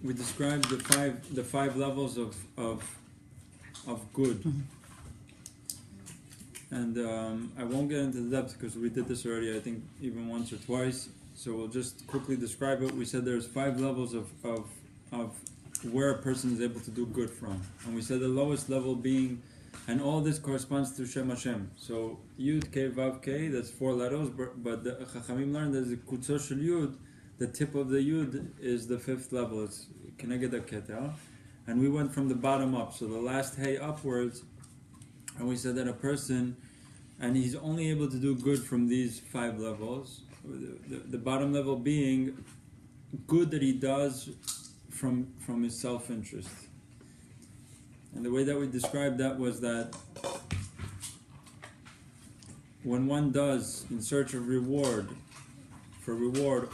we described the five levels of good. And I won't get into the depth because we did this already, I think even once or twice. So we'll just quickly describe it. We said there's five levels of where a person is able to do good from. And we said the lowest level being, and all this corresponds to Shem Hashem. So Yud, K, Vav, K, that's four letters, but the Chachamim learned that the Kutzor Shel Yud, the tip of the Yud is the fifth level. It's Keneged HaKeter. And we went from the bottom up, so the last Hey upwards, and we said that a person, and he's only able to do good from these five levels, the bottom level being good that he does from his self-interest. And the way that we described that was that when one does in search of reward,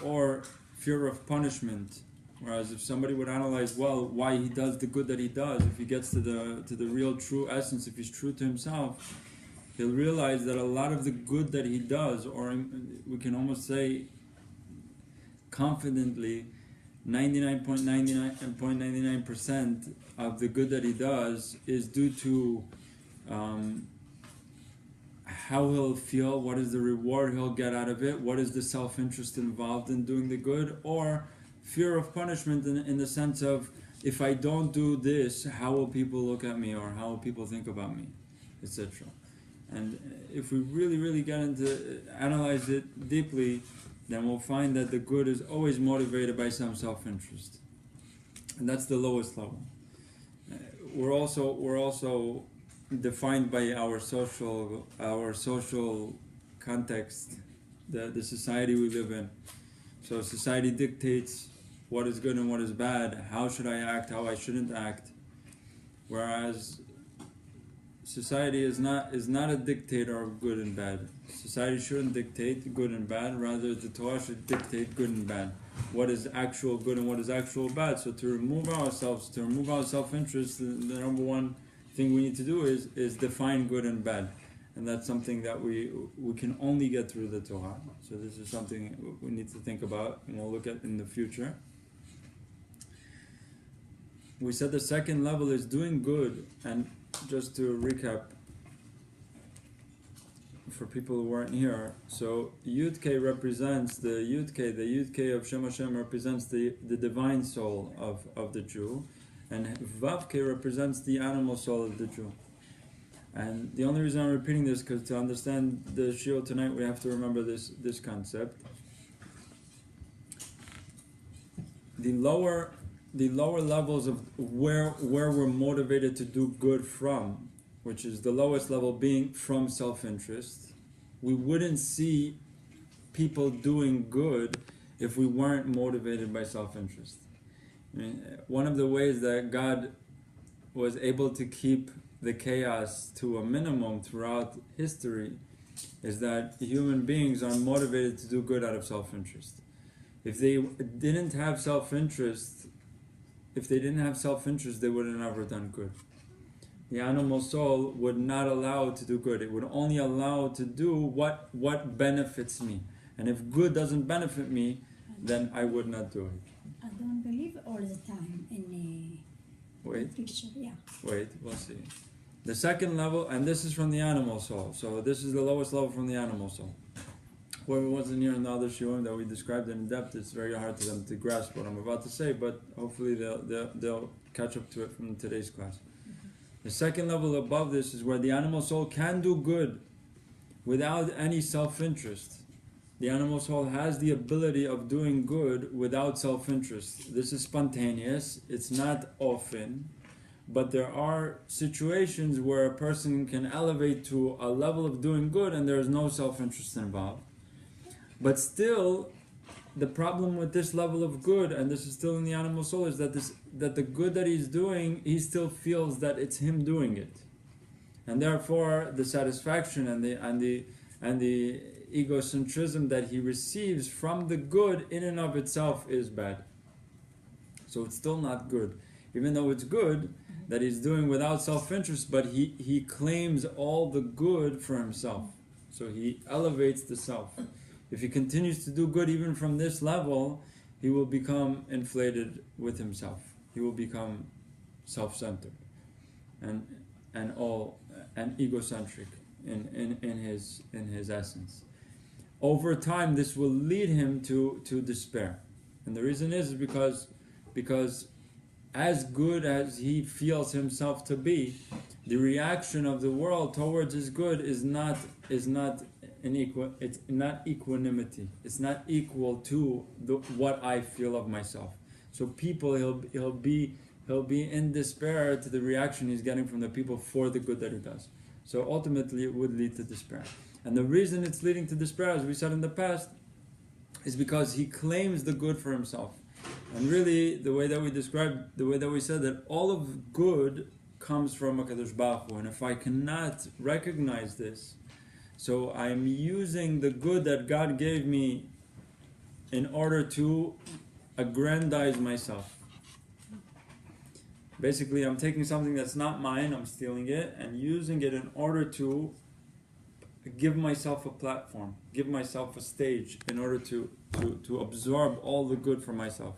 or fear of punishment, whereas if somebody would analyze well why he does the good that he does, if he gets to the real true essence, if he's true to himself, he'll realize that a lot of the good that he does, or we can almost say confidently, 99.99% of the good that he does is due to how he'll feel, what is the reward he'll get out of it, what is the self-interest involved in doing the good, or fear of punishment in the sense of, if I don't do this, how will people look at me, or how will people think about me, etc. And if we really get into analyze it deeply, then we'll find that the good is always motivated by some self-interest, and that's the lowest level. We're also defined by our social context, the society we live in. So society dictates what is good and what is bad, how should I act, how I shouldn't act. Whereas society is not a dictator of good and bad. Society shouldn't dictate good and bad, rather the Torah should dictate good and bad. What is actual good and what is actual bad. So to remove our self-interest, the number one thing we need to do is define good and bad. And that's something that we can only get through the Torah. So this is something we need to think about, and we'll look at in the future. We said the second level is doing good, and just to recap for people who weren't here, so Yud K represents the Yud K of Shem Hashem represents the divine soul of the Jew, and Vav K represents the animal soul of the Jew. And the only reason I'm repeating this, because to understand the shiur tonight, we have to remember this concept. The lower levels of where we're motivated to do good from, which is the lowest level being from self-interest, we wouldn't see people doing good if we weren't motivated by self-interest. I mean, one of the ways that God was able to keep the chaos to a minimum throughout history is that human beings are motivated to do good out of self-interest. If they didn't have self-interest, they would have never done good. The animal soul would not allow to do good. It would only allow to do what benefits me. And if good doesn't benefit me, then I would not do it. I don't believe all the time in a picture, yeah. Wait, we'll see. The second level, and this is from the animal soul. So this is the lowest level from the animal soul. Whoever wasn't here in the other shiurim that we described in depth, it's very hard for them to grasp what I'm about to say, but hopefully they'll catch up to it from today's class. Mm-hmm. The second level above this is where the animal soul can do good without any self-interest. The animal soul has the ability of doing good without self-interest. This is spontaneous, it's not often, but there are situations where a person can elevate to a level of doing good and there is no self-interest involved. But still, the problem with this level of good, and this is still in the animal soul, is that the good that he's doing, he still feels that it's him doing it, and therefore the satisfaction and the egocentrism that he receives from the good in and of itself is bad. So it's still not good, even though it's good that he's doing without self-interest, but he claims all the good for himself. So he elevates the self. If he continues to do good even from this level, he will become inflated with himself. He will become self-centered and egocentric in his essence. Over time, this will lead him to despair, and the reason is because as good as he feels himself to be, the reaction of the world towards his good is not equanimity. It's not equal to what I feel of myself. So people, he'll be in despair to the reaction he's getting from the people for the good that he does. So ultimately, it would lead to despair. And the reason it's leading to despair, as we said in the past, is because he claims the good for himself. And really, the way that we said that all of good comes from HaKadosh Baruch Hu. And if I cannot recognize this, so I'm using the good that God gave me in order to aggrandize myself. Basically, I'm taking something that's not mine, I'm stealing it, and using it in order to give myself a platform, give myself a stage in order to absorb all the good for myself.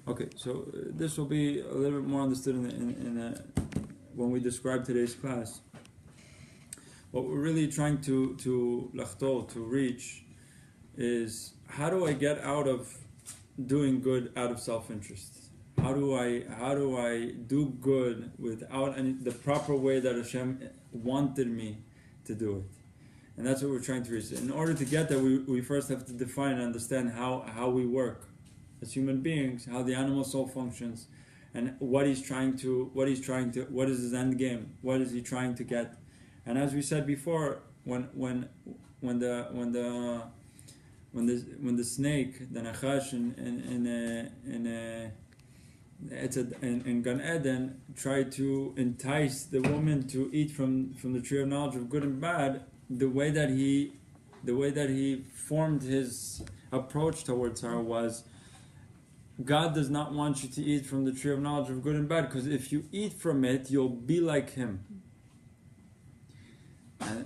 Okay, so this will be a little bit more understood when we describe today's class. What we're really trying to reach is, how do I get out of doing good out of self-interest? How do I do good without the proper way that Hashem wanted me to do it? And that's what we're trying to reach. In order to get there, we first have to define and understand how we work as human beings, how the animal soul functions, and what is his end game, what is he trying to get. And as we said before, when the snake, the Nachash in Gan Eden tried to entice the woman to eat from the tree of knowledge of good and bad, the way that he formed his approach towards her was, God does not want you to eat from the tree of knowledge of good and bad, because if you eat from it, you'll be like him.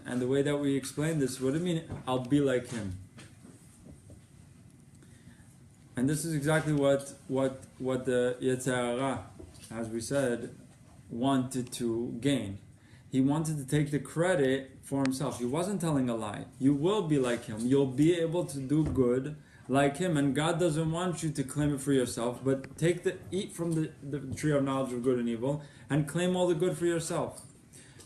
And the way that we explain this, what do you mean, I'll be like him? And this is exactly what the Yetzer Hara, as we said, wanted to gain. He wanted to take the credit for himself. He wasn't telling a lie. You will be like him. You'll be able to do good like him. And God doesn't want you to claim it for yourself, but eat from the tree of knowledge of good and evil and claim all the good for yourself.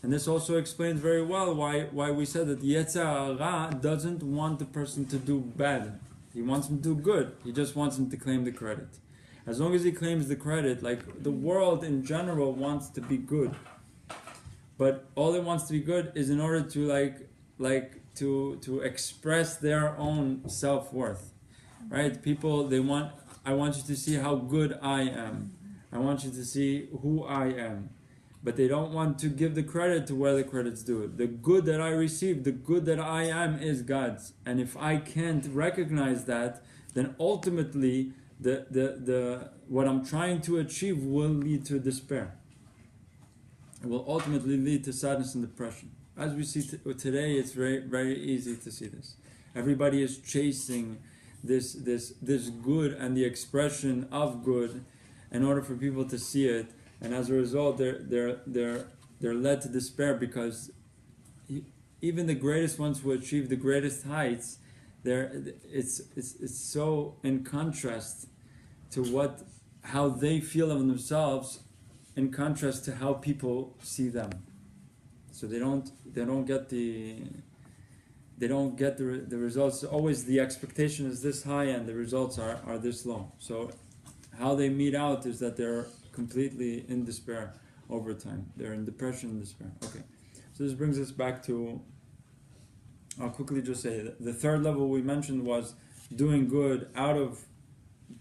And this also explains very well why we said that Yetzer Hara doesn't want the person to do bad. He wants him to do good. He just wants him to claim the credit. As long as he claims the credit, like the world in general wants to be good, but all it wants to be good is in order to to express their own self-worth, right? People, I want you to see how good I am. I want you to see who I am. But they don't want to give the credit to where the credit's due. The good that I receive, the good that I am, is God's. And if I can't recognize that, then ultimately the what I'm trying to achieve will lead to despair. It will ultimately lead to sadness and depression. As we see today, it's very, very easy to see this. Everybody is chasing this good and the expression of good in order for people to see it. And as a result, they're led to despair, because even the greatest ones who achieve the greatest heights, it's so in contrast to how they feel of themselves, in contrast to how people see them. So they don't get the results. Always the expectation is this high and the results are this low. So how they meet out is that they're completely in despair over time. They're in depression and despair. Okay, so this brings us back to, I'll quickly just say, the third level we mentioned was doing good out of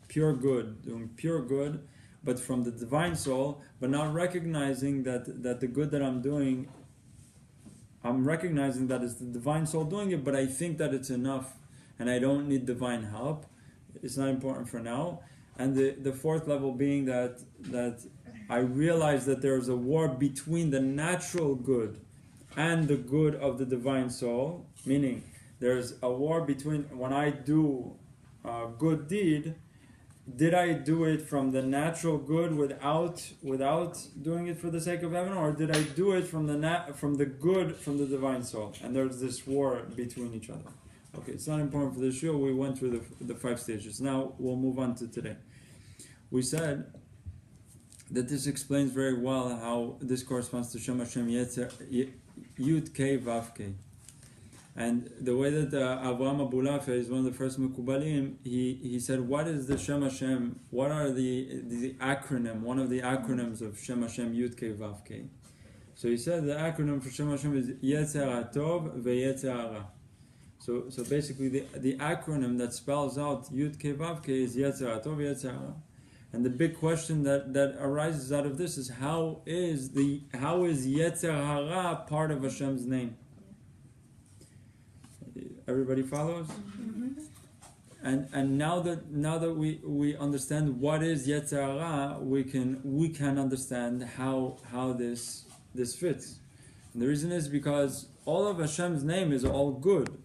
pure good, doing pure good, but from the divine soul, but not recognizing that the good that I'm doing, I'm recognizing that it's the divine soul doing it, but I think that it's enough and I don't need divine help. It's not important for now. And the fourth level being that I realize that there's a war between the natural good and the good of the divine soul, meaning there's a war between when I do a good deed, did I do it from the natural good without doing it for the sake of heaven, or did I do it from the good from the divine soul? And there's this war between each other. Okay, it's not important for this show. We went through the 5 stages. Now we'll move on to today. We said that this explains very well how this corresponds to Shem Hashem Yud Kei Vav Kei. And the way that Avraham Abulafa is one of the first Mekubalim, he said, what is the Shem Hashem? What are the acronym? One of the acronyms of Shem Hashem Yud Kei Vav Kei. So he said the acronym for Shem Hashem is Yetzer HaTov veYetzer Hara. So basically the acronym that spells out Yud Kei Vav Kei is Yetzer HaTov veYetzer Hara. And the big question that arises out of this is how is Yetzer Hara part of Hashem's name? Everybody follows? Mm-hmm. And now that we understand what is Yetzer Hara, we can understand how this fits. And the reason is because all of Hashem's name is all good,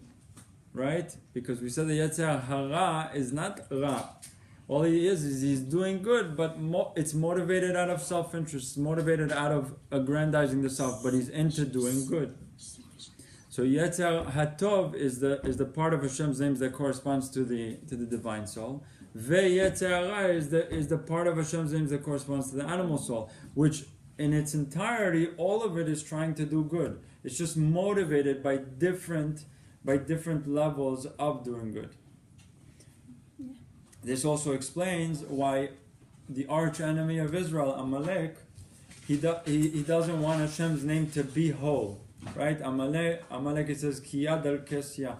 right? Because we said the Yetzer Hara is not Ra. All he is he's doing good, but it's motivated out of self-interest, motivated out of aggrandizing the self, but he's into doing good. So Yetzer HaTov is the part of Hashem's names that corresponds to the divine soul. Yetzer Hara is the part of Hashem's names that corresponds to the animal soul, which in its entirety, all of it is trying to do good. It's just motivated by different levels of doing good. Yeah. This also explains why the arch enemy of Israel, Amalek, he doesn't want Hashem's name to be whole. Right? Amalek, it says Kiyad al Kesya.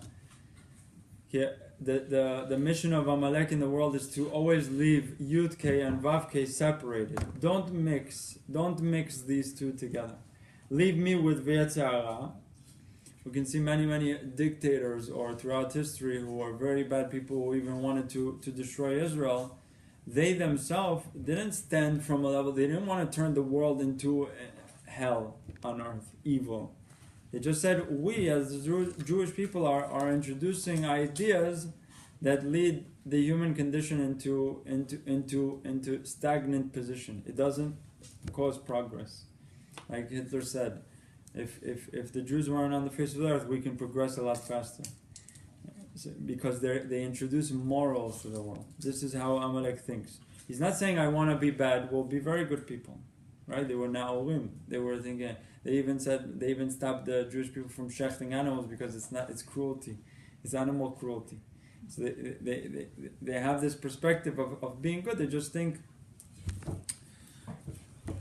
The mission of Amalek in the world is to always leave Yud K and Vav K separated. Don't mix these two together. Leave me with Yetzer Hara. We can see many dictators or throughout history who are very bad people who even wanted to destroy Israel. They themselves didn't stand from a level, they didn't want to turn the world into hell on earth, evil. They just said, we as the Jewish people are introducing ideas that lead the human condition into stagnant position. It doesn't cause progress. Like Hitler said, if the Jews weren't on the face of the earth, we can progress a lot faster. Because they introduce morals to the world. This is how Amalek thinks. He's not saying I want to be bad, we'll be very good people. Right? They were Na'orim. They were thinking. They even stopped the Jewish people from shechting animals because it's cruelty. It's animal cruelty. So they have this perspective of being good. They just think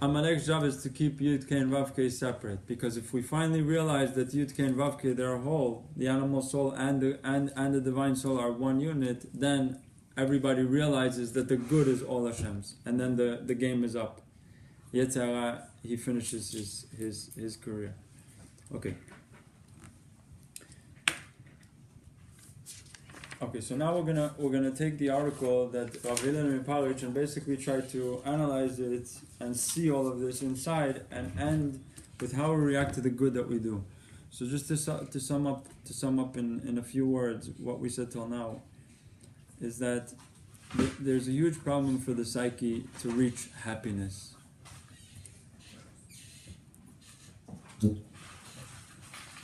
Amalek's job is to keep Yud K and Vav K separate. Because if we finally realize that Yud K and Vav K, they're a whole, the animal soul and the divine soul are one unit, then everybody realizes that the good is all Hashem's. And then the game is up. Yetzer Hara, he finishes his career. Okay. Okay, so now we're gonna take the article that Rav Hillel Miparich and basically try to analyze it and see all of this inside and end with how we react to the good that we do. So just to sum up in a few words what we said till now is that there's a huge problem for the psyche to reach happiness.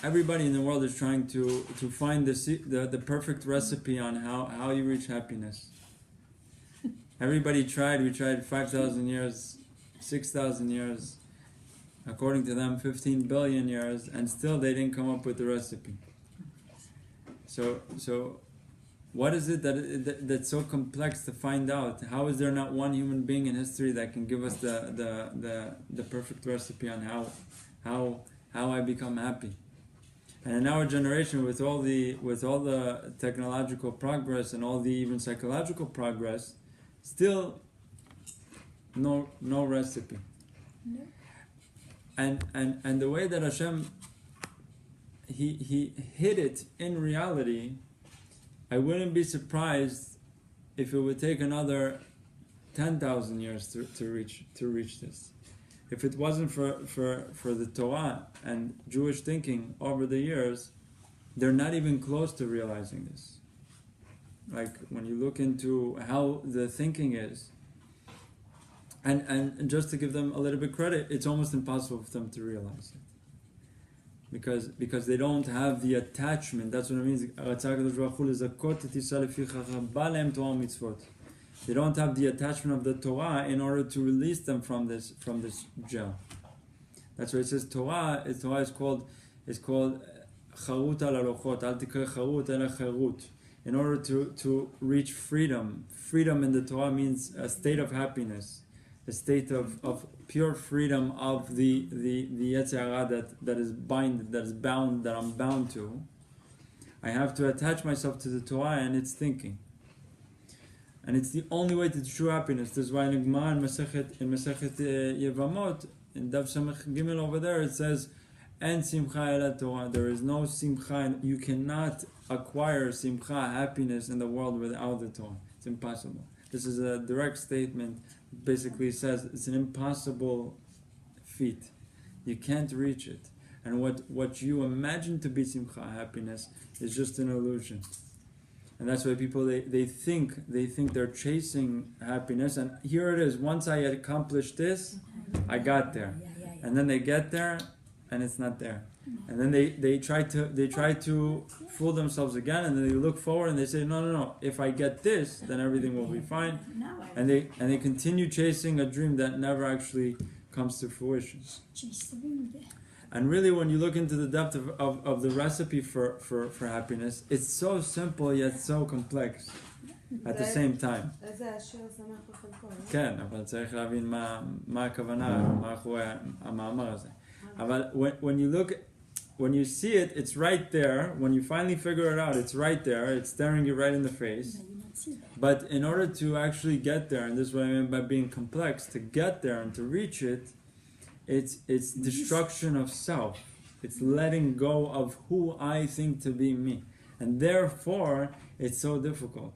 Everybody in the world is trying to find the perfect recipe on how you reach happiness. Everybody tried. We tried 5,000 years, 6,000 years, according to them 15 billion years, and still they didn't come up with the recipe. So what is it that's so complex to find out? How is there not one human being in history that can give us the perfect recipe on how I become happy? And in our generation, with all the technological progress and all the even psychological progress, still no recipe. No. And the way that Hashem he hid it in reality, I wouldn't be surprised if it would take another 10,000 years to reach this. If it wasn't for the Torah and Jewish thinking over the years, they're not even close to realizing this. like when you look into how the thinking is, and just to give them a little bit credit, it's almost impossible for them to realize it. Because they don't have the attachment. That's what it means. They don't have the attachment of the Torah in order to release them from this jail. That's why it says Torah is called charut al alochot. Al tikra charut ela charut. In order to reach freedom. Freedom in the Torah means a state of happiness, a state of pure freedom of the Yetzer Hara that is bound, that I'm bound to. I have to attach myself to the Torah and its thinking. And it's the only way to true happiness. That's why in Gemara, in Masechet Yevamot, in Dav Samech Gimel over there, it says, "En simcha ela Torah." There is no simcha, and you cannot acquire simcha, happiness in the world without the Torah. It's impossible. This is a direct statement. Basically says it's an impossible feat. You can't reach it. And what you imagine to be simcha, happiness, is just an illusion. And that's why people they think they're chasing happiness, and here it is. Once I accomplished this, I got there. And then they get there and it's not there. And then they try to fool themselves again, and then they look forward and they say, no, if I get this, then everything will be fine. And they continue chasing a dream that never actually comes to fruition. And really, when you look into the depth of the recipe for happiness, it's so simple yet so complex at the same time. כן, אבל צריך להבין מה הכוונה, מה אחרי המאמר הזה. אבל when you see it, it's right there. When you finally figure it out, it's right there. It's staring you right in the face. But in order to actually get there, and this is what I mean by being complex, to get there and to reach it, it's destruction of self. It's letting go of who I think to be me. And therefore, it's so difficult.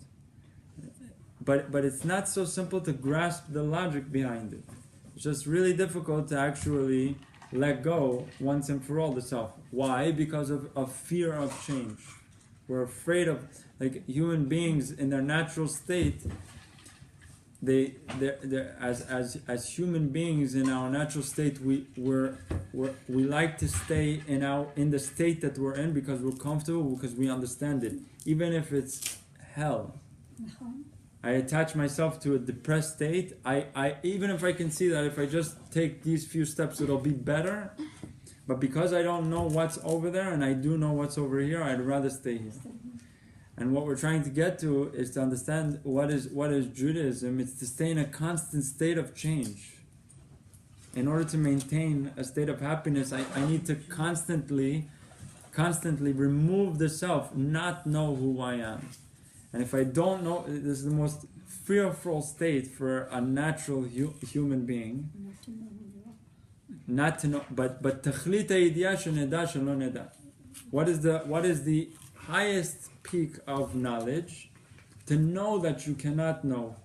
But it's not so simple to grasp the logic behind it. It's just really difficult to actually let go once and for all the self. Why? Because of fear of change. We're afraid of, like human beings in their natural state, as human beings in our natural state, we like to stay in the state that we're in because we're comfortable, because we understand it, even if it's hell. I attach myself to a depressed state. I even if I can see that if I just take these few steps it'll be better, but because I don't know what's over there and I do know what's over here, I'd rather stay here. And what we're trying to get to is to understand what is Judaism. It's to stay in a constant state of change. In order to maintain a state of happiness, I need to constantly remove the self, not know who I am. And if I don't know, this is the most fearful state for a natural human being. Not to know, but tachlit ha'idiyah sheneda shelo neda. What is the highest peak of knowledge? To know that you cannot know.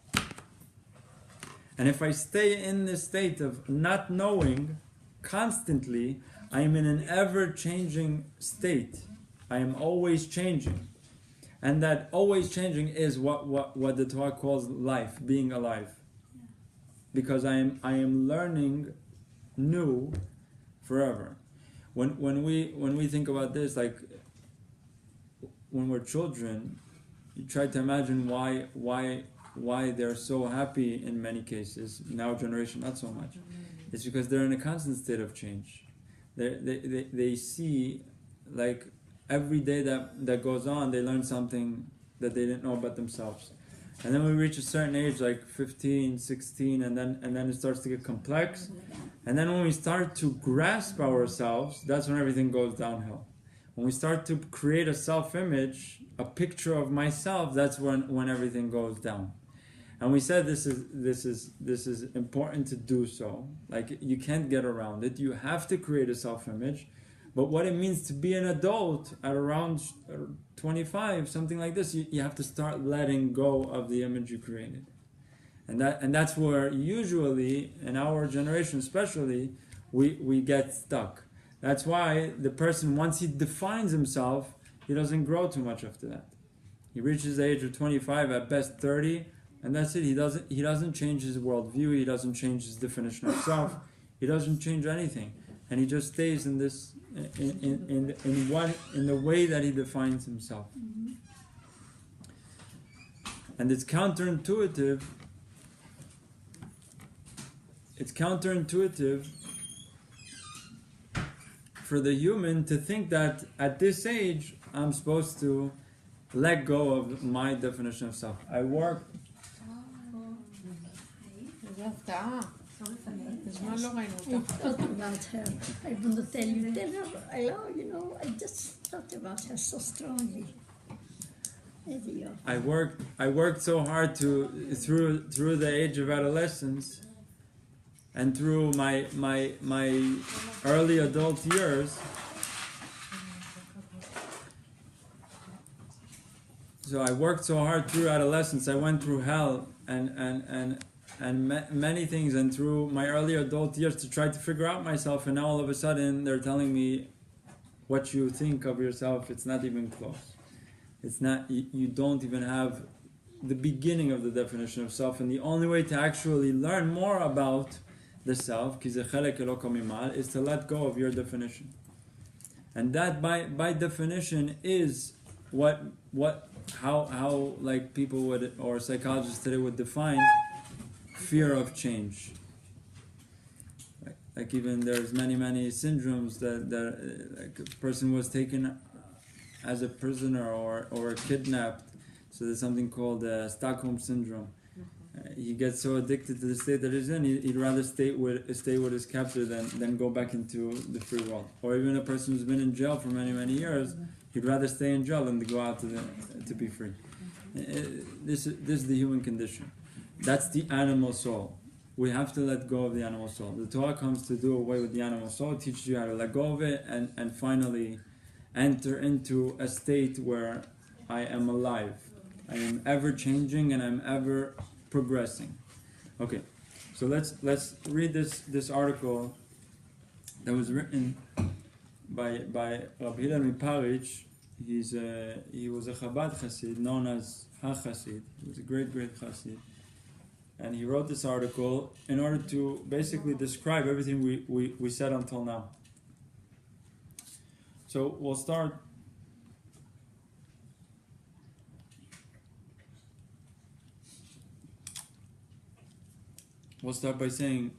And if I stay in this state of not knowing constantly, I am in an ever-changing state. I am always changing. And that always changing is what the Torah calls life, being alive. Because I am learning new forever. When we think about this, like when we're children, you try to imagine why they're so happy in many cases. In our generation, not so much. It's because they're in a constant state of change. They see, like, every day that goes on, they learn something that they didn't know about themselves. And then we reach a certain age, like 15, 16, and then it starts to get complex. And then when we start to grasp ourselves, that's when everything goes downhill. When we start to create a self-image, a picture of myself, that's when everything goes down. And we said this is important to do so. Like, you can't get around it. You have to create a self-image. But what it means to be an adult at around 25, something like this, you have to start letting go of the image you created. And that's where usually, in our generation especially, we get stuck. That's why the person, once he defines himself, he doesn't grow too much after that. He reaches the age of 25, at best 30, and that's it. He doesn't change his worldview. He doesn't change his definition of self. He doesn't change anything, and he just stays in this in the way that he defines himself. And it's counterintuitive. It's counterintuitive for the human to think that at this age I'm supposed to let go of my definition of self. I work. I thought about her. I want to tell her, I just thought about her so strongly. I worked so hard through the age of adolescence and through my early adult years. So I worked so hard through adolescence. I went through hell and many things, and through my early adult years to try to figure out myself. And now all of a sudden they're telling me, what you think of yourself, it's not even close. It's not. You don't even have the beginning of the definition of self. And the only way to actually learn more about the self, is to let go of your definition. And that by definition is how like people would, or psychologists today would define fear of change. Like even there's many syndromes that like a person was taken as a prisoner or kidnapped. So there's something called Stockholm syndrome. He gets so addicted to the state that he's in, he'd rather stay with his captor than go back into the free world. Or even a person who's been in jail for many years, he'd rather stay in jail than to go out to be free. This is the human condition. That's the animal soul. We have to let go of the animal soul. The Torah comes to do away with the animal soul, teaches you how to let go of it, and finally enter into a state where I am alive. I am ever changing and I'm ever progressing. Okay, so let's read this article that was written by Rabbi Hillel Miparich. He was a Chabad Chassid, known as Ha-Chassid. He was a great Chassid. And he wrote this article in order to basically describe everything we said until now. So we'll start. We'll start by saying.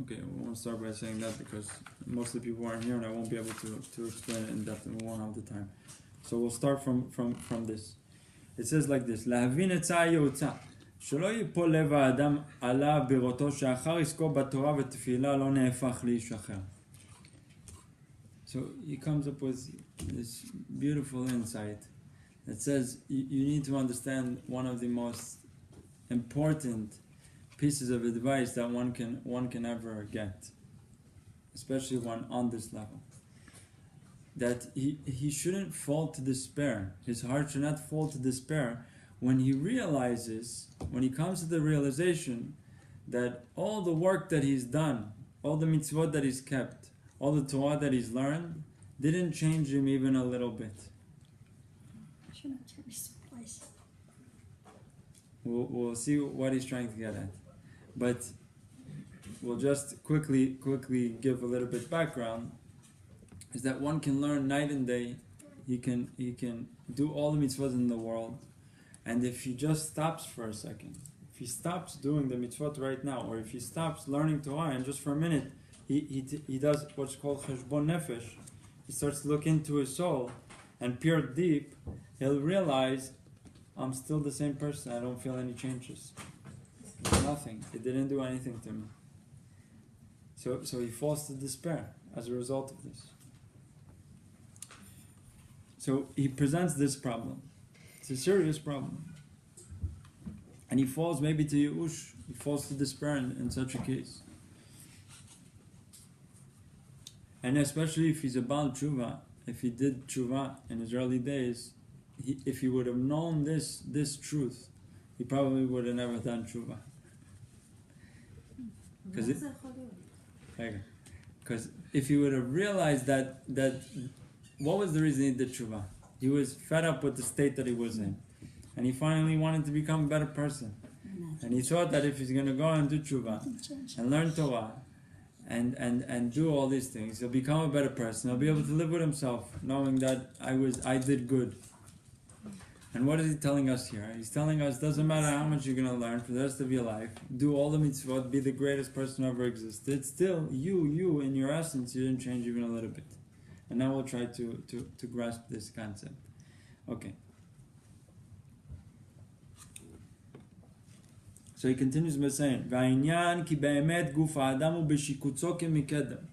Okay, we won't start by saying that because most of the people aren't here and I won't be able to explain it in depth and we won't have the time. So we'll start from this. It says like this: להבין עצה הייעוצה, שלא ייפול לב האדם עלה בראותו שאחר עסקו בתורה ותפילה לא נהפך לאיש אחר. So he comes up with this beautiful insight that says you need to understand one of the most important pieces of advice that one can ever get, especially one on this level. That he shouldn't fall to despair. His heart should not fall to despair when he comes to the realization that all the work that he's done, all the mitzvot that he's kept, all the Torah that he's learned, didn't change him even a little bit. We'll see what he's trying to get at. But we'll just quickly give a little bit background. Is that one can learn night and day. He can do all the mitzvot in the world, and if he just stops for a second, if he stops doing the mitzvot right now, or if he stops learning Torah and just for a minute he does what's called cheshbon nefesh, he starts to look into his soul and peer deep, he'll realize I'm still the same person. I don't feel any changes. Nothing. It didn't do anything to me. So he falls to despair as a result of this. So he presents this problem. It's a serious problem. And he falls maybe to Yush. He falls to despair in such a case. And especially if he's a Baal Tshuva, if he did Tshuva in his early days, if he would have known this truth, he probably would have never done Tshuva. Because if he would have realized that what was the reason he did tshuva? He was fed up with the state that he was in. And he finally wanted to become a better person. And he thought that if he's going to go and do tshuva and learn Torah and do all these things, he'll become a better person. He'll be able to live with himself, knowing that I did good. And what is he telling us here? He's telling us, doesn't matter how much you're going to learn for the rest of your life, do all the mitzvot, be the greatest person who ever existed, still, you, in your essence, you didn't change even a little bit. And now we'll try to grasp this concept. Okay. So he continues by saying, "Va'inyan ki be'emet guf ha'adam hu b'shikutzo kemikedem."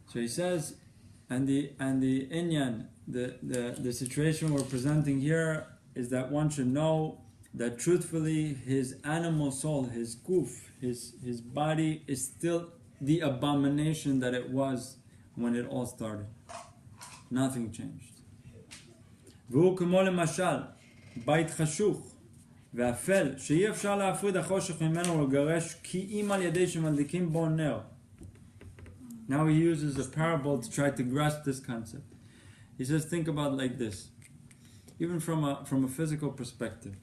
So he says, and the inyan, the situation we're presenting here is that one should know that truthfully his animal soul, his guf, his body is still the abomination that it was when it all started. Nothing changed. והוא כמו למשל בית חשוך ואפל שאי אפשר להפריד החושך ממנו ולגרש כי אם על ידי שמדליקים בו נר. Now he uses a parable to try to grasp this concept. He says, think about it like this. Even from a physical perspective,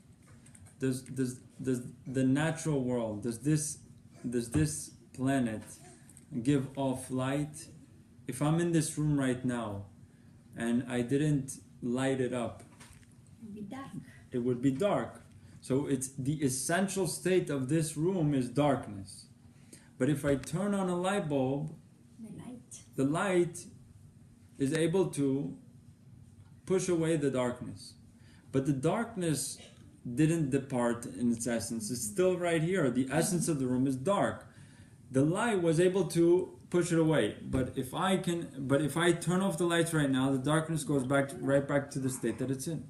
does the natural world, does this planet give off light? If I'm in this room right now and I didn't light it up, it would be dark. So it's the essential state of this room is darkness. But if I turn on a light bulb, the light is able to push away the darkness. But the darkness didn't depart in its essence. It's still right here. The essence of the room is dark. The light was able to push it away. But if I turn off the lights right now, the darkness goes right back to the state that it's in.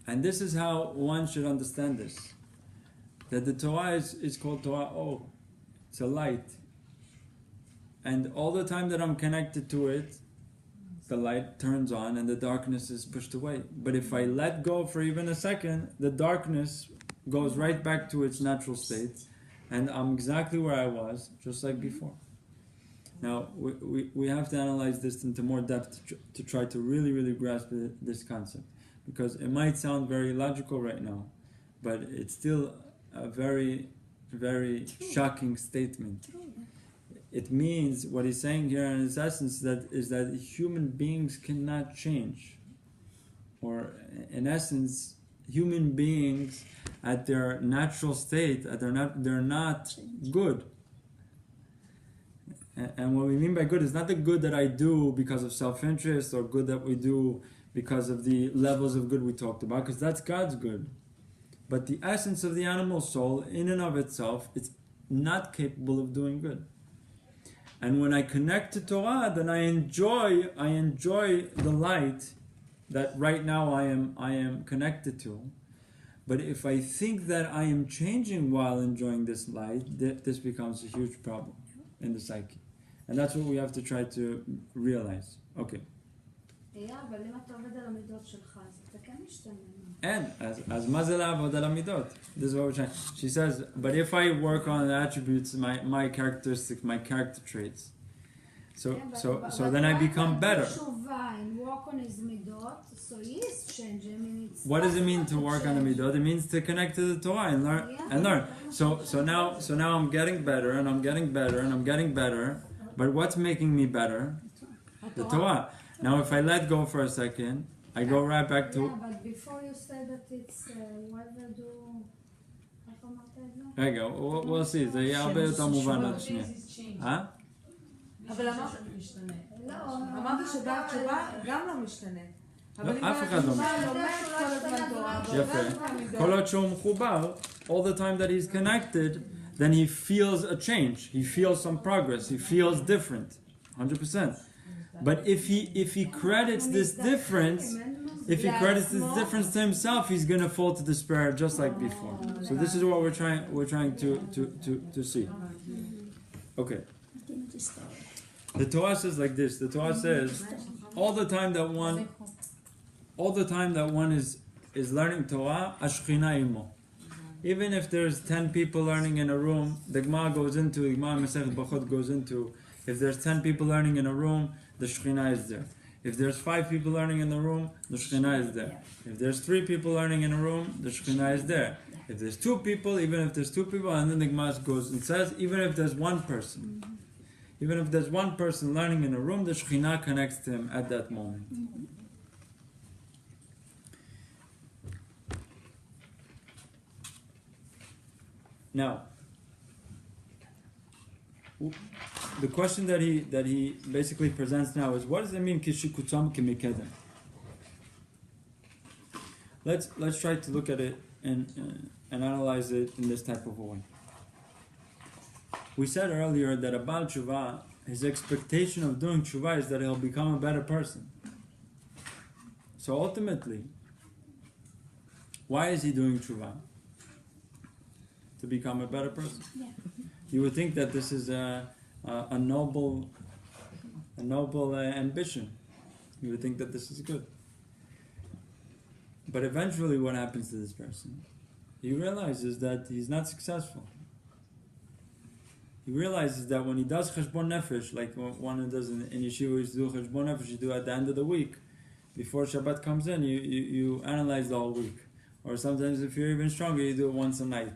And this is how one should understand this. That the Torah is called Torah O. It's a light. And all the time that I'm connected to it, the light turns on and the darkness is pushed away. But if I let go for even a second, the darkness goes right back to its natural state. And I'm exactly where I was, just like before. Now, we have to analyze this into more depth to try to really, really grasp this concept. Because it might sound very logical right now, but it's still a very, very shocking statement. It means, what he's saying here in its essence, is that human beings cannot change. Or, in essence, human beings at their natural state, they're not good. And what we mean by good is not the good that I do because of self-interest or good that we do because of the levels of good we talked about, because that's God's good. But the essence of the animal soul, in and of itself, it's not capable of doing good. And when I connect to Torah, then I enjoy the light that right now I am connected to. But if I think that I am changing while enjoying this light, this becomes a huge problem in the psyche. And that's what we have to try to realize. Okay. אבל אם אתה עובד על המידות שלך, אז אתה כן משתנה. And as מה זה לעבוד על המידות? This is what we're trying. She says, but if I work on the attributes, my characteristics, my character traits, so then I become better. And work on his midot, so he is changing. What does it mean to work on the midot? It means to connect to the Torah and learn. So now I'm getting better and I'm getting better and I'm getting better. But what's making me better? The Torah. Now if I let go for a second, I go right back to... Yeah, but before you say that it's whether do... רגע, we'll see, זה יהיה הרבה יותר מובן עוד שנייה. אבל אמרת משתנה. אמרת שדעת תשובה גם לא משתנה. אף אחד לא משתנה. יפה. כל עוד שהוא מחובר, all the time that he's connected, then he feels a change. He feels some progress. He feels different. 100%. But if he credits this difference, to himself, he's gonna fall to despair just like before. So this is what we're trying to see. Okay. The Torah says like this. The Torah says all the time that one is learning Torah, Ashchina imo. Even if there's 10 people learning in a room, the Gemara Masechet Brachot goes into, if there's 10 people learning in a room, the Shekhinah is there. If there's 5 people learning in the room, the Shekhinah is there. If there's 3 people learning in a room, the Shekhinah is there. If there's 2 people, even if there's 2 people, and then the Gemara goes and says, even if there's 1 person, even if there's 1 person learning in a room, the Shekhinah connects to him at that moment. Now, the question that he basically presents now is, what does it mean kishikutzam kemikedem? Let's try to look at it and analyze it in this type of a way. We said earlier that a Baal Tshuva, his expectation of doing Tshuva is that he'll become a better person. So ultimately, why is he doing Tshuva? To become a better person. Yeah. You would think that this is a noble ambition. You would think that this is good. But eventually what happens to this person? He realizes that he's not successful. He realizes that when he does cheshbon nefesh, like one who does in yeshiva, you do cheshbon nefesh, you do at the end of the week, before Shabbat comes in, you analyze the whole week. Or sometimes if you're even stronger, you do it once a night.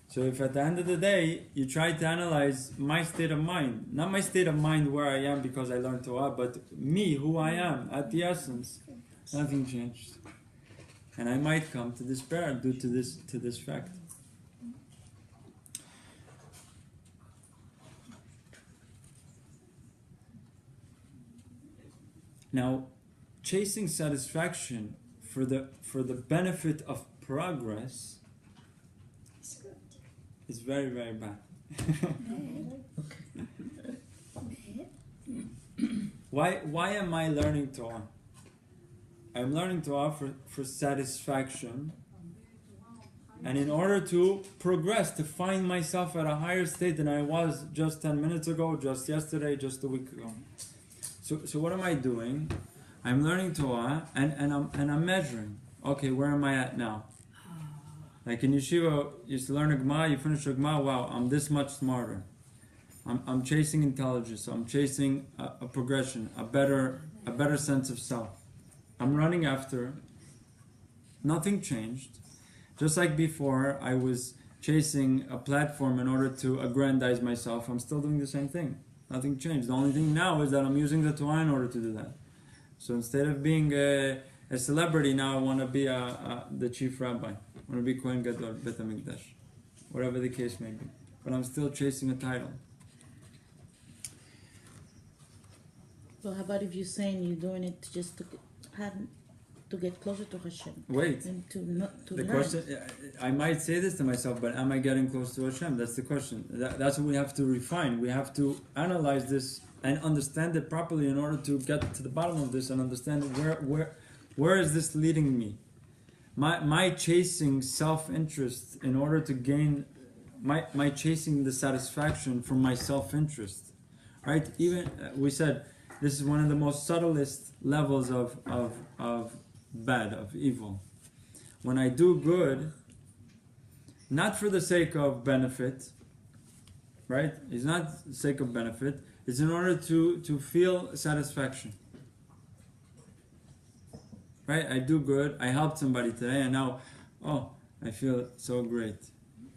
So if at the end of the day, you try to analyze my state of mind, not my state of mind where I am because I learned Torah, but me, who I am, at the essence, nothing changed. And I might come to despair due to this fact. Now, chasing satisfaction for the benefit of progress is very, very bad. Why am I learning Torah? I'm learning Torah for satisfaction, and in order to progress, to find myself at a higher state than I was just 10 minutes ago, just yesterday, just a week ago. So what am I doing? I'm learning Torah and I'm measuring. Okay, where am I at now? Like in yeshiva, you used to learn a Gemara, you finish a Gemara, wow, I'm this much smarter. I'm chasing intelligence, I'm chasing a progression, a better sense of self. I'm running after, nothing changed. Just like before, I was chasing a platform in order to aggrandize myself, I'm still doing the same thing. Nothing changed. The only thing now is that I'm using the Torah in order to do that. So instead of being a celebrity, now I want to be the chief rabbi. I want to be Kohen Gadol, Bet HaMikdash. Whatever the case may be. But I'm still chasing a title. So how about if you're saying you're doing it just to get closer to Hashem? Wait. And to The learn. question, I might say this to myself, but am I getting close to Hashem? That's the question. That's what we have to refine. We have to analyze this and understand it properly in order to get to the bottom of this and understand where is this leading me. My chasing self-interest in order to gain, my chasing the satisfaction from my self-interest, right? Even we said this is one of the most subtlest levels of bad, of evil. When I do good, not for the sake of benefit, right? It's not the sake of benefit. It's in order to feel satisfaction. Right? I do good. I helped somebody today, and now, I feel so great.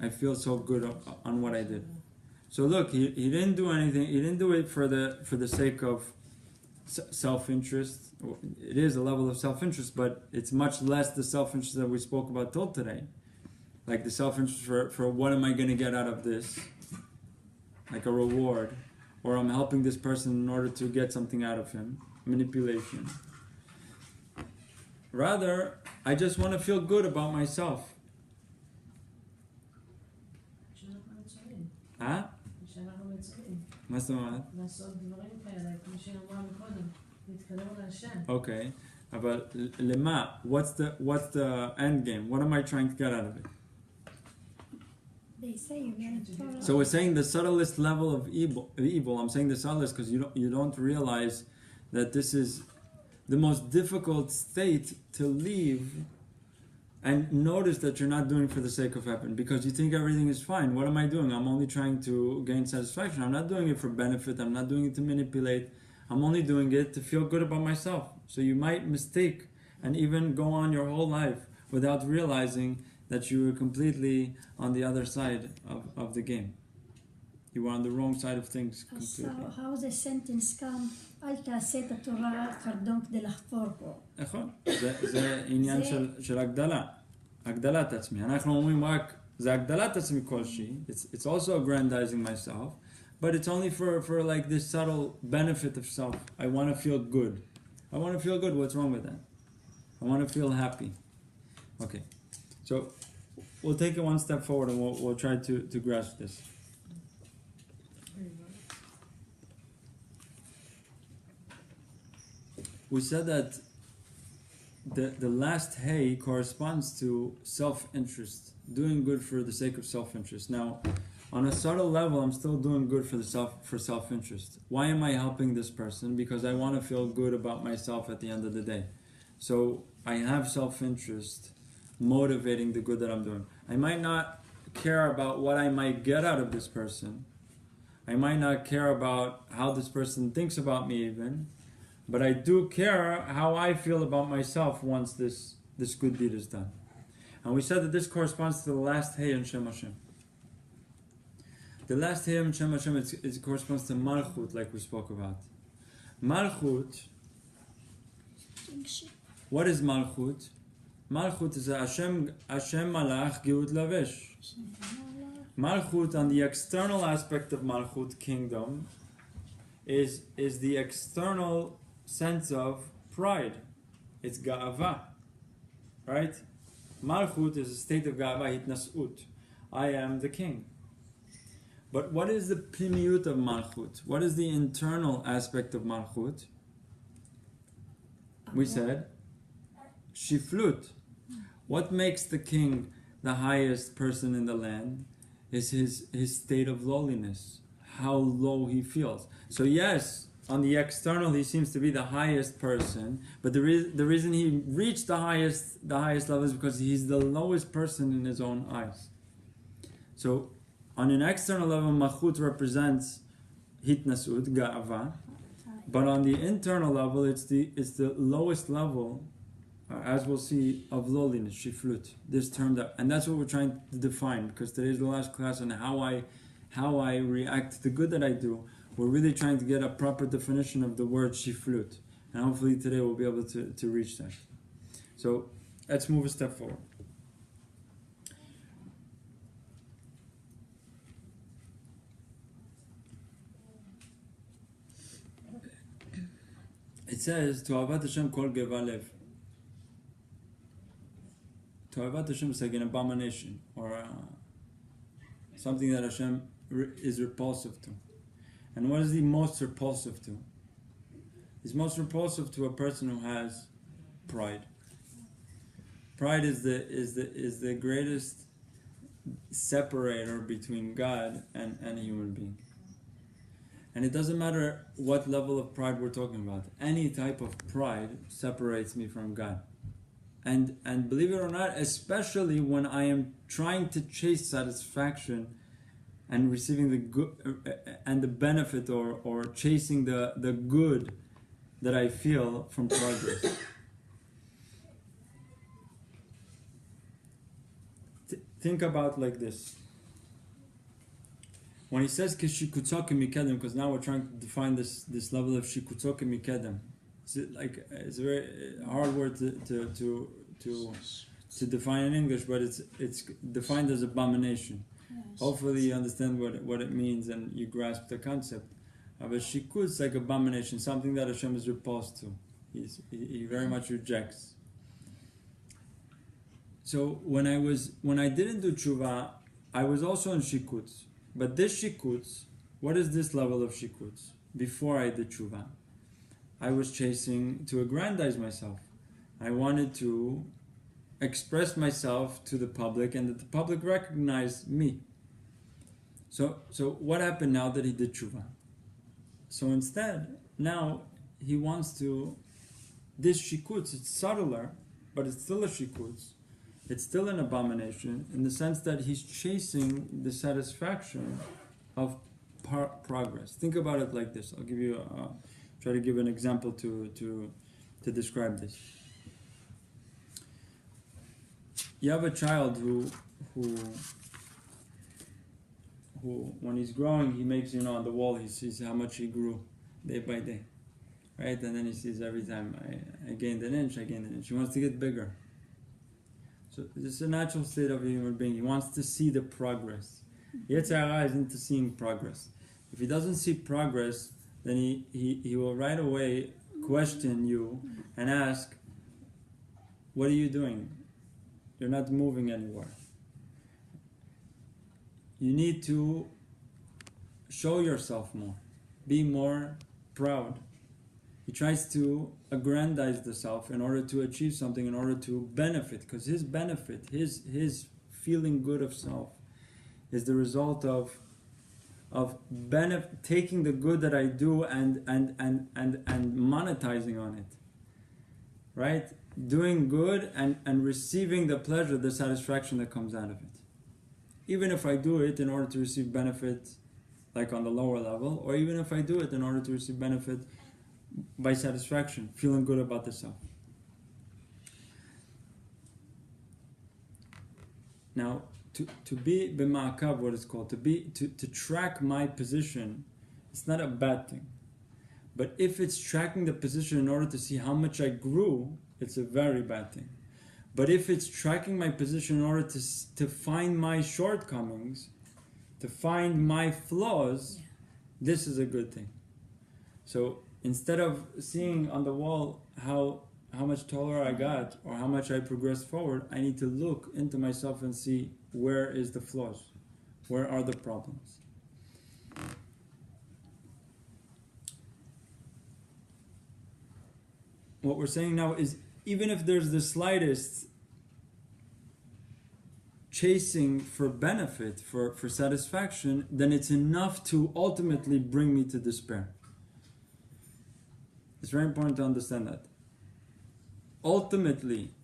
I feel so good on what I did. So look, he didn't do anything. He didn't do it for the sake of self-interest. It is a level of self-interest, but it's much less the self-interest that we spoke about till today. Like the self-interest for what am I going to get out of this? Like a reward. Or I'm helping this person in order to get something out of him. Manipulation. Rather, I just want to feel good about myself. Huh? מה זאת אומרת? לעשות דברים כאלה, כמו שהיא אמרה מקודם, להתקדם להשם. Okay, אבל למה? What's the end game? What am I trying to get out of it? They say you learn Torah. So we're saying the subtlest level of evil. I'm saying the subtlest because you don't realize that this is the most difficult state to leave and notice that you're not doing it for the sake of heaven because you think everything is fine. What am I doing? I'm only trying to gain satisfaction. I'm not doing it for benefit. I'm not doing it to manipulate. I'm only doing it to feel good about myself. So you might mistake and even go on your whole life without realizing that you were completely on the other side of the game. You were on the wrong side of things So completely. how the sentence come? אל תעשה את התורה קרדום כדי לחפור בו. נכון, זה עניין של הגדלה, הגדלת עצמי. אנחנו אומרים רק, זה הגדלת עצמי כלשהי, it's also aggrandizing myself, but it's only for like this subtle benefit of self. I want to feel good. I want to feel good, what's wrong with that? I want to feel happy. Okay, so we'll take it one step forward and we'll try to grasp this. We said that the last hey corresponds to self-interest, doing good for the sake of self-interest. Now, on a subtle level, I'm still doing good for self-interest. Why am I helping this person? Because I want to feel good about myself at the end of the day. So I have self-interest motivating the good that I'm doing. I might not care about what I might get out of this person. I might not care about how this person thinks about me even. But I do care how I feel about myself once this good deed is done. And we said that this corresponds to the last Hey in Shem Hashem. The last Hey in Shem Hashem, it corresponds to Malchut, like we spoke about. Malchut, what is Malchut? Malchut is a Hashem Malach Geut Lavesh. Malchut, on the external aspect of Malchut, kingdom, is the external sense of pride. It's ga'ava, right? Malchut is a state of ga'ava, hitnas'ut. I am the king. But what is the pnimiut of Malchut? What is the internal aspect of Malchut? We said shiflut. What makes the king the highest person in the land is his state of lowliness, how low he feels. So yes, on the external, he seems to be the highest person, but the reason he reached the highest level is because he's the lowest person in his own eyes. So, on an external level, Malchut represents hitnasut, ga'ava, but on the internal level, it's the lowest level, as we'll see, of lowliness, shiflut. This term and that's what we're trying to define, because today's the last class on how I react to the good that I do. We're really trying to get a proper definition of the word shiflut. And hopefully today we'll be able to reach that. So let's move a step forward. It says, To'avat Hashem kol geva lev. To'avat Hashem is like an abomination, or something that Hashem is repulsive to. And what is he most repulsive to? He's most repulsive to a person who has pride. Pride is the greatest separator between God and a human being. And it doesn't matter what level of pride we're talking about. Any type of pride separates me from God. And believe it or not, especially when I am trying to chase satisfaction and receiving the good and the benefit, or chasing the good that I feel from progress. Think about like this. When he says kishikutzoke mikedem, because now we're trying to define this level of shikutzoke mikedem. It's a very hard word to define in English, but it's defined as abomination. Yes. Hopefully you understand what it means and you grasp the concept. But shikut is like abomination, something that Hashem is repulsed to. He very much rejects. So when I didn't do tshuva, I was also in shikuts. But this shikuts, what is this level of shikuts? Before I did tshuva, I was chasing to aggrandize myself. I wanted to express myself to the public and that the public recognized me. So what happened now that he did tshuva? So instead, now he wants to, this shikuts, it's subtler, but it's still a shikuts. it's still an abomination in the sense that he's chasing the satisfaction of progress. Think about it like this. I'll give you, try to give an example to describe this. You have a child who when he's growing, he makes, on the wall, he sees how much he grew day by day, right? And then he sees every time I gained an inch, He wants to get bigger. So it's a natural state of a human being. He wants to see the progress. Yetzer Hara is into seeing progress. If he doesn't see progress, then he will right away question you and ask, what are you doing? You're not moving anywhere. You need to show yourself more. Be more proud. He tries to aggrandize the self in order to achieve something, in order to benefit. Because his benefit, his feeling good of self, is the result of taking the good that I do and monetizing on it. Right? Doing good and receiving the pleasure, the satisfaction that comes out of it. Even if I do it in order to receive benefit, like on the lower level, or even if I do it in order to receive benefit by satisfaction, feeling good about the self. Now, to be b'ma'akav, what it's called, to track my position, it's not a bad thing. But if it's tracking the position in order to see how much I grew, it's a very bad thing. But if it's tracking my position in order to find my shortcomings, to find my flaws, this is a good thing. So instead of seeing on the wall how much taller I got or how much I progressed forward, I need to look into myself and see where is the flaws, where are the problems. What we're saying now is, even if there's the slightest chasing for benefit, for satisfaction, then it's enough to ultimately bring me to despair. It's very important to understand that. Ultimately,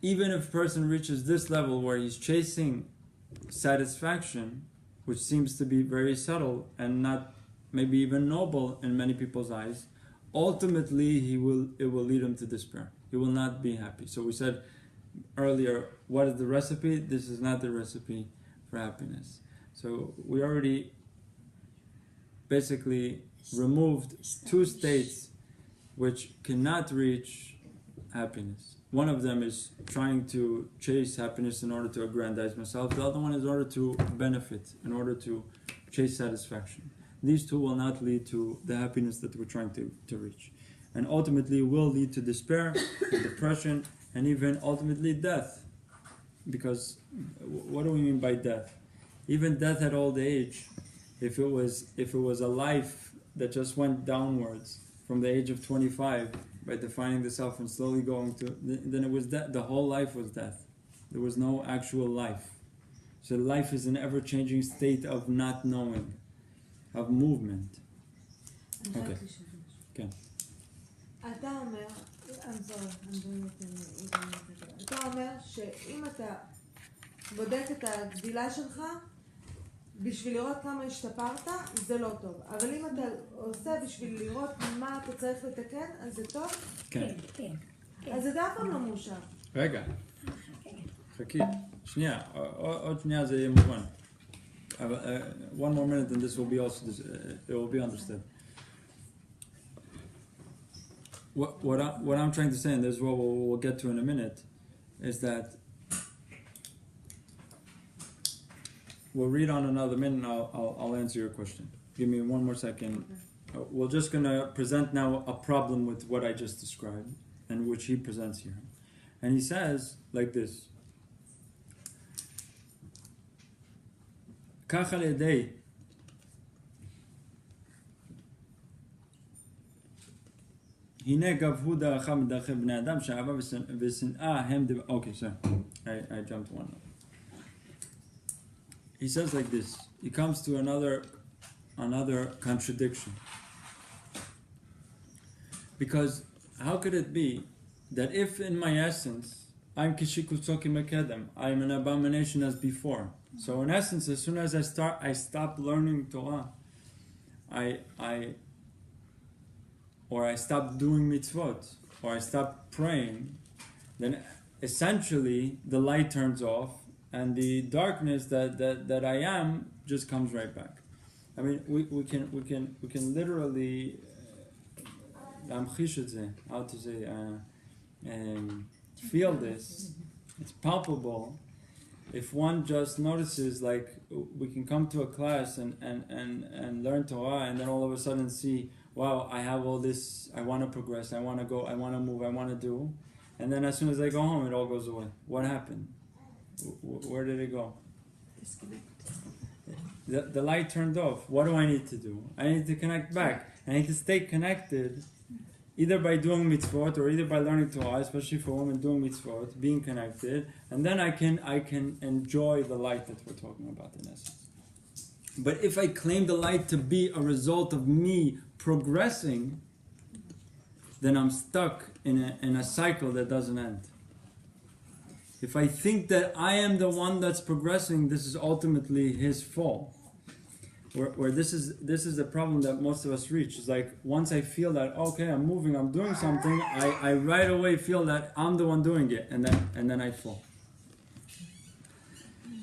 even if a person reaches this level where he's chasing satisfaction, which seems to be very subtle and not maybe even noble in many people's eyes, ultimately it will lead him to despair. He will not be happy. So we said earlier, what is the recipe? This is not the recipe for happiness. So we already basically removed two states which cannot reach happiness. One of them is trying to chase happiness in order to aggrandize myself. The other one is in order to benefit, in order to chase satisfaction. These two will not lead to the happiness that we're trying to reach. And ultimately will lead to despair, to depression, and even ultimately death. Because what do we mean by death? Even death at old age, if it was a life that just went downwards from the age of 25 by defining the self and slowly going to, then it was death. The whole life was death. There was no actual life. So life is an ever-changing state of not knowing, of movement. Okay. Okay. אתה אומר, אתה אומר שאם אתה בודק את הגדילה שלך בשביל לראות כמה השתפרת, זה לא טוב. אבל אם אתה עושה בשביל לראות מה אתה צריך לתקן, אז זה טוב? כן, כן. אז אתה אף פעם לא מאושר. רגע, חכי, שנייה, עוד שנייה זה יהיה מובן. One more minute and this will be also, it will be understood. What I'm trying to say, and this is what we'll get to in a minute, is that we'll read on another minute and I'll answer your question. Give me one more second. We're just going to present now a problem with what I just described and which he presents here. And he says like this. כך על ידי הנה גבהו דרכיו מדרכי בני אדם שאהבה ושנאה הם דבר... Okay, sorry. I jumped one. He says like this. He comes to another contradiction. Because how could it be that if in my essence I'm kishikutsoki mekedem. I'm an abomination as before. So in essence, as soon as I stop learning Torah, I stop doing mitzvot, or I stop praying, then essentially the light turns off, and the darkness that I am just comes right back. I mean, we can literally how to say feel this. It's palpable. If one just notices, like, we can come to a class and learn Torah, and then all of a sudden see, wow, I have all this, I want to progress, I want to go, I want to move, I want to do. And then as soon as I go home, it all goes away. What happened? Where did it go? The light turned off. What do I need to do? I need to connect back. I need to stay connected, either by doing mitzvot or either by learning Torah, especially for women doing mitzvot, being connected, and then I can enjoy the light that we're talking about in essence. But if I claim the light to be a result of me progressing, then I'm stuck in a cycle that doesn't end. If I think that I am the one that's progressing, this is ultimately his fault. Where this is the problem that most of us reach. It's like, once I feel that, okay, I'm moving, I'm doing something, I right away feel that I'm the one doing it, and then I fall.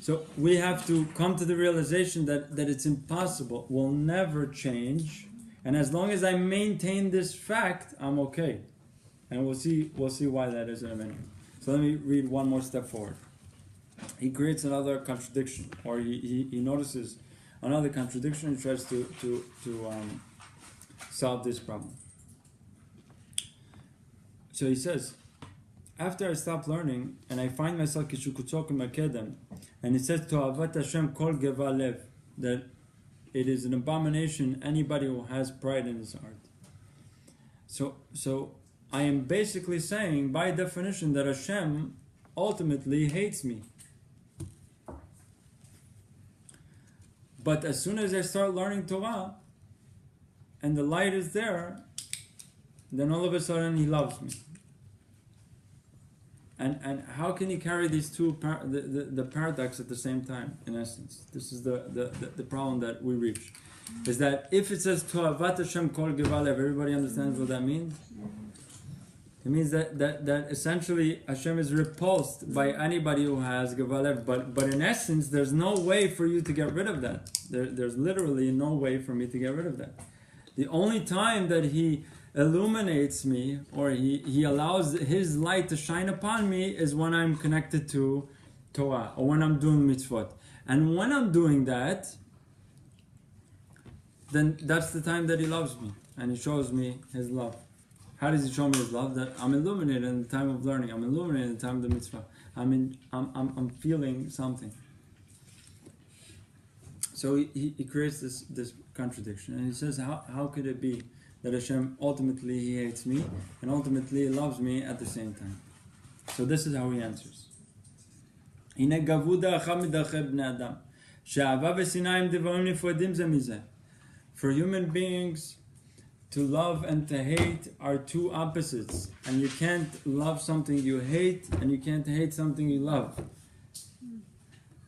So we have to come to the realization that it's impossible, will never change, and as long as I maintain this fact, I'm okay. And we'll see why that is in a minute. So let me read one more step forward. He creates another contradiction, or he notices another contradiction and tries to solve this problem. So he says, after I stop learning and I find myself kishukutzokim akedem, and it says to avat Hashem kol geva lev, that it is an abomination anybody who has pride in his heart. So I am basically saying, by definition, that Hashem ultimately hates me. But as soon as I start learning Torah, and the light is there, then all of a sudden he loves me. And how can he carry these two the paradox at the same time? In essence, this is the problem that we reach. Is that if it says To'avat Hashem kol gevalev, everybody understands what that means? It means that essentially Hashem is repulsed by anybody who has gevalev, but in essence there's no way for you to get rid of that. There's literally no way for me to get rid of that. The only time that he illuminates me, or he allows his light to shine upon me, is when I'm connected to Torah, or when I'm doing mitzvot. And when I'm doing that, then that's the time that he loves me, and he shows me his love. How does he show me his love? That I'm illuminated in the time of learning, I'm illuminated in the time of the mitzvah. I'm feeling something. So he creates this contradiction, and he says, how could it be that Hashem ultimately he hates me and ultimately he loves me at the same time? So this is how he answers. For human beings, to love and to hate are two opposites, and you can't love something you hate, and you can't hate something you love.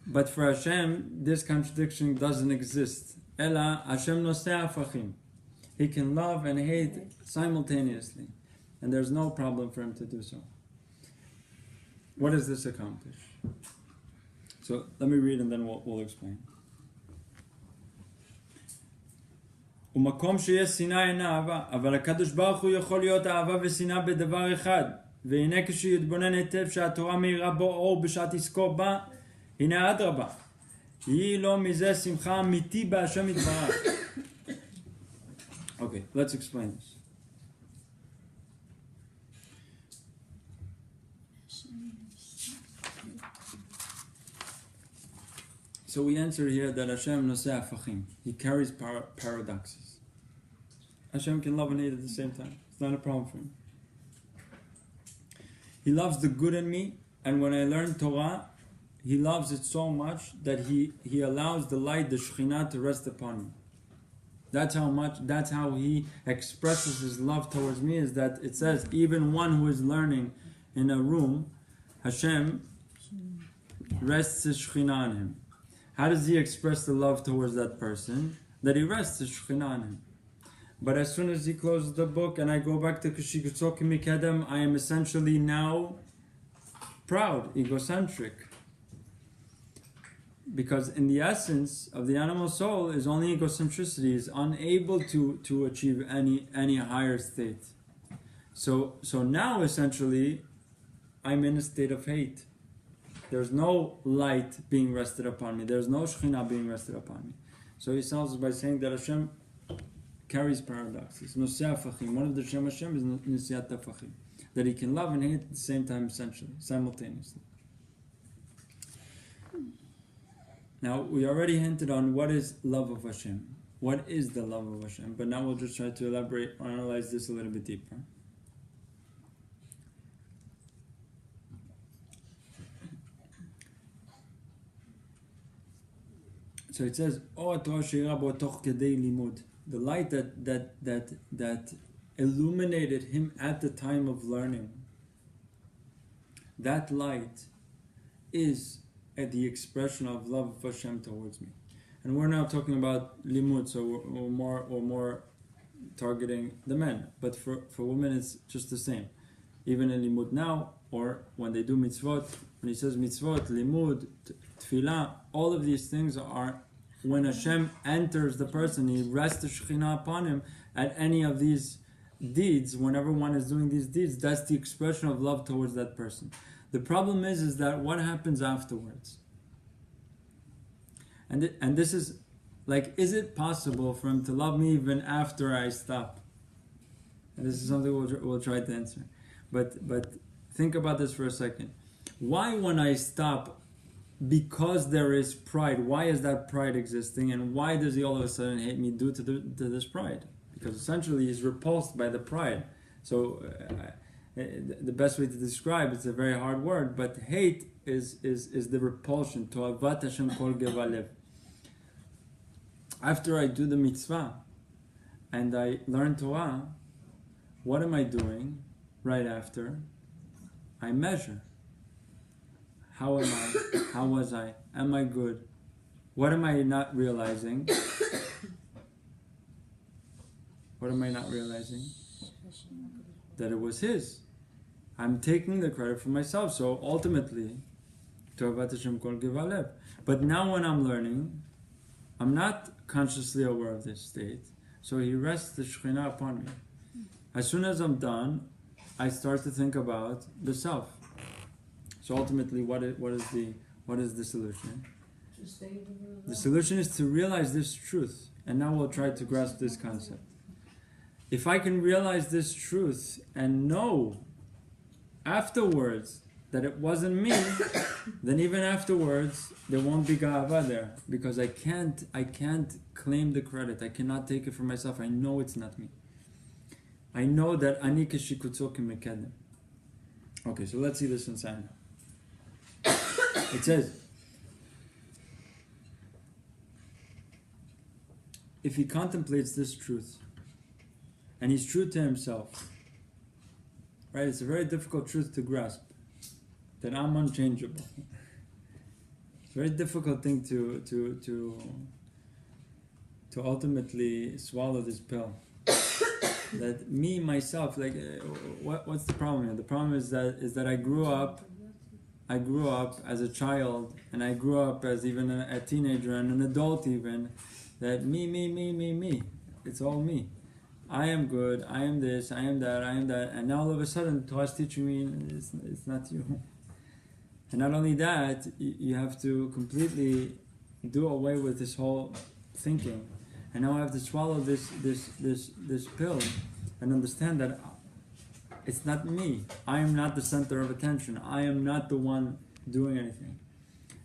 But for Hashem, this contradiction doesn't exist. Ela Hashem noseh hafachim. He can love and hate simultaneously, and there's no problem for him to do so. What does this accomplish? So let me read and then we'll explain. ומקום שיש שנאה אין אהבה, אבל הקדוש ברוך הוא יכול להיות אהבה ושנאה בדבר אחד, והנה כשיתבונן היטב שהתורה מאירה בו אור בשעת עסקו בה, הנה אדרבה, יהי לו מזה שמחה אמיתי בהשם יתברך. Okay, let's explain this. So we answer here that Hashem noseh hafachim. He carries paradoxes. Hashem can love and hate at the same time. It's not a problem for him. He loves the good in me, and when I learn Torah, he loves it so much that he allows the light, the Shekhinah, to rest upon me. That's how he expresses his love towards me, is that it says even one who is learning in a room Hashem rests His Shekhinah on him. How does He express the love towards that person? That He rests His Shekhinah on him. But as soon as He closes the book and I go back to Kishikutsoki Mikedem, I am essentially now proud, egocentric. Because in the essence of the animal soul is only egocentricity, is unable to achieve any higher state. So now essentially I'm in a state of hate. There's no light being rested upon me. There's no Shekhinah being rested upon me. So he starts by saying that Hashem carries paradoxes. Nosea Fachim. One of the Shem Hashem is Nosiat Tafachim. That He can love and hate at the same time, essentially, simultaneously. Now, we already hinted on what is love of Hashem. What is the love of Hashem? But now we'll just try to elaborate or analyze this a little bit deeper. So it says, the light that illuminated him at the time of learning. That light is at the expression of love of Hashem towards me. And we're now talking about limud, so we're more targeting the men. But for women it's just the same. Even in limud now, or when they do mitzvot, when he says mitzvot, limud, tefillah, all of these things are when Hashem enters the person, He rests the Shekhinah upon him at any of these deeds. Whenever one is doing these deeds, that's the expression of love towards that person. The problem is that what happens afterwards? And this is like, is it possible for Him to love me even after I stop? And this is something we'll try to answer. But think about this for a second. Why, when I stop, because there is pride, why is that pride existing, and why does He all of a sudden hate me due to this pride? Because essentially He's repulsed by the pride. So the best way to describe, it's a very hard word, but hate is the repulsion. To'avat Hashem kol gevalev. After I do the mitzvah and I learn Torah, what am I doing right after? I measure. How am I? How was I? Am I good? What am I not realizing? What am I not realizing? That it was His. I'm taking the credit for myself. So ultimately, To'avat Hashem kol gevalev. But now when I'm learning, I'm not consciously aware of this state. So He rests the Shekhinah upon me. As soon as I'm done, I start to think about the self. So ultimately, what is the solution? The solution is to realize this truth. And now we'll try to grasp this concept. If I can realize this truth and know afterwards that it wasn't me, then even afterwards there won't be ga'ava there, because I can't claim the credit. I cannot take it for myself. I know it's not me. I know that ani keshikutzo kimekedem. Okay, so let's see this inside now. It says, if he contemplates this truth, and he's true to himself, right? It's a very difficult truth to grasp, that I'm unchangeable. It's a very difficult thing to ultimately swallow this pill. That me, myself, like, what's the problem here? The problem is that I grew up as a child, and I grew up as even a teenager and an adult even, that me. It's all me. I am good, I am this, I am that, and now all of a sudden Torah is teaching me it's not you. And not only that, you have to completely do away with this whole thinking. And now I have to swallow this pill and understand that it's not me. I am not the center of attention. I am not the one doing anything.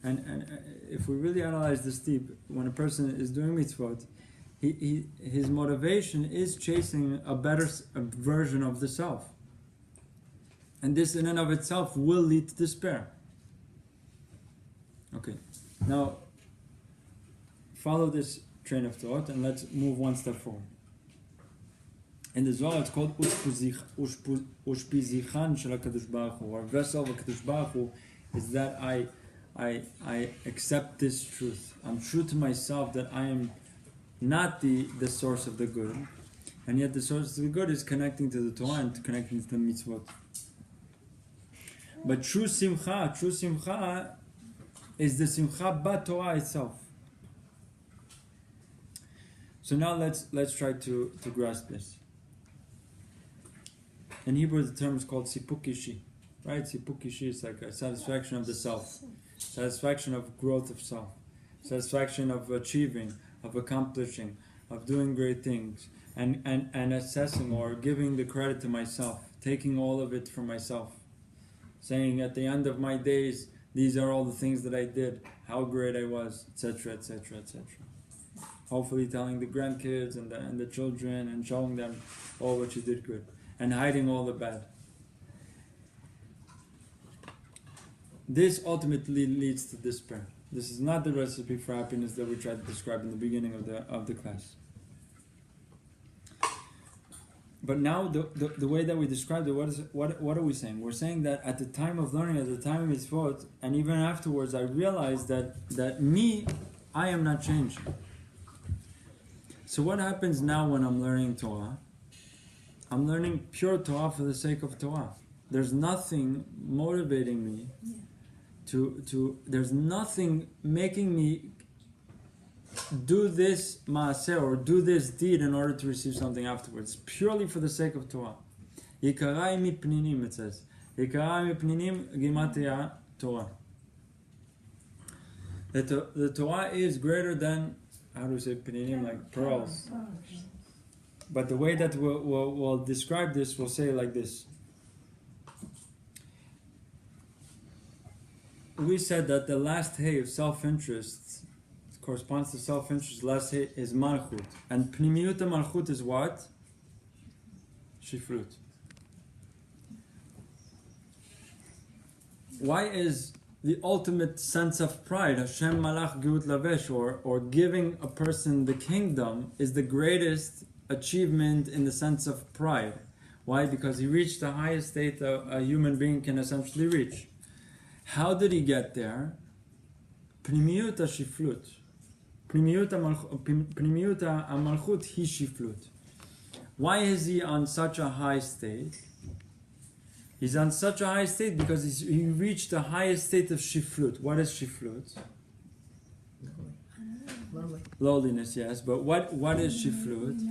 And if we really analyze this deep, when a person is doing mitzvot, his motivation is chasing a better version of the self. And this in and of itself will lead to despair. Okay, now follow this train of thought and let's move one step forward. In the Zohar, it's called Ushpizichan Shel HaKadosh Baruch Hu, or vessel of HaKadosh Baruch Hu, is that I accept this truth. I'm true to myself that I am not the source of the good, and yet the source of the good is connecting to the Torah and connecting to the mitzvot. But true simcha is the simcha ba Torah itself. So now let's try to grasp this. In Hebrew, the term is called sipuk ishi, right? Sipuk ishi is like a satisfaction of the self, satisfaction of growth of self, satisfaction of achieving, of accomplishing, of doing great things, and assessing or giving the credit to myself, taking all of it for myself, saying at the end of my days, these are all the things that I did, how great I was, etc., etc., etc. Hopefully telling the grandkids and the children and showing them all what you did good, and hiding all the bad. This ultimately leads to despair. This is not the recipe for happiness that we tried to describe in the beginning of the class. But now the way that we described it, what are we saying? We're saying that at the time of learning, at the time of mitzvot, and even afterwards, I realized that me, I am not changing. So what happens now when I'm learning Torah? I'm learning pure Torah for the sake of Torah. There's nothing motivating me there's nothing making me do this maaseh or do this deed in order to receive something afterwards. Purely for the sake of Torah. Yikarai mipninim, it says. Yikarai mipninim gimatria Torah. The Torah is greater than, how do we say pninim, like pearls. But the way that we'll describe this, we'll say it like this. We said that the last hay of self-interest corresponds to self-interest. The last hay is malchut. And pnimiyut malchut is what? Shiflut. Why is the ultimate sense of pride, Hashem malach geut lavesh, or giving a person the kingdom, is the greatest achievement in the sense of pride? Why? Because he reached the highest state a human being can essentially reach. How did he get there? Pnimiyut shiflut. Pnimiyut malchut hi shiflut. Why is he on such a high state? He's on such a high state because he reached the highest state of shiflut. What is shiflut? Lowliness, yes. But what is shiflut?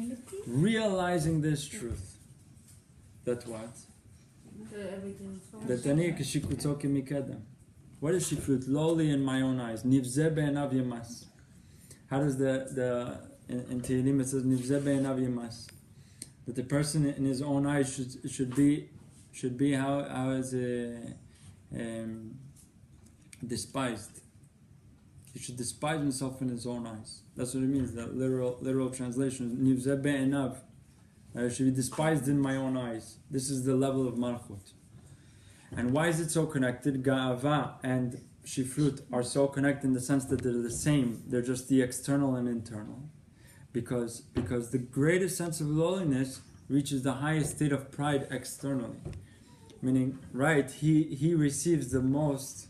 Realizing this truth. That what? That ani kishikutzo kimikadam. What is shiflut? Lowly in my own eyes. Nivzeh be'enav yemas. How does in Tehillim it says nivzeh be'enav yemas? That the person in his own eyes should be how is despised. He should despise himself in his own eyes. That's what it means. That literal translation is nivzeh be'enav. I should be despised in my own eyes. This is the level of malchut. And why is it so connected? Ga'ava and shiflut are so connected in the sense that they're the same. They're just the external and internal. Because the greatest sense of lowliness reaches the highest state of pride externally. Meaning, right, he receives the most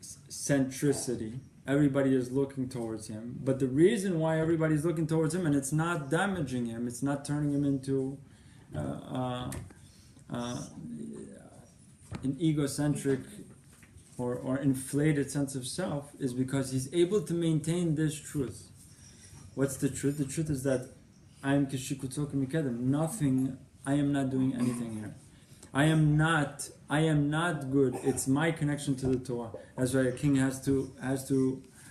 centricity. Everybody is looking towards him. But the reason why everybody is looking towards him, and it's not damaging him, it's not turning him into an egocentric or inflated sense of self, is because he's able to maintain this truth. What's the truth? The truth is that I am kishikutzo kimikedem. Nothing, I am not doing anything here. I am not good. It's my connection to the Torah. That's why a king has to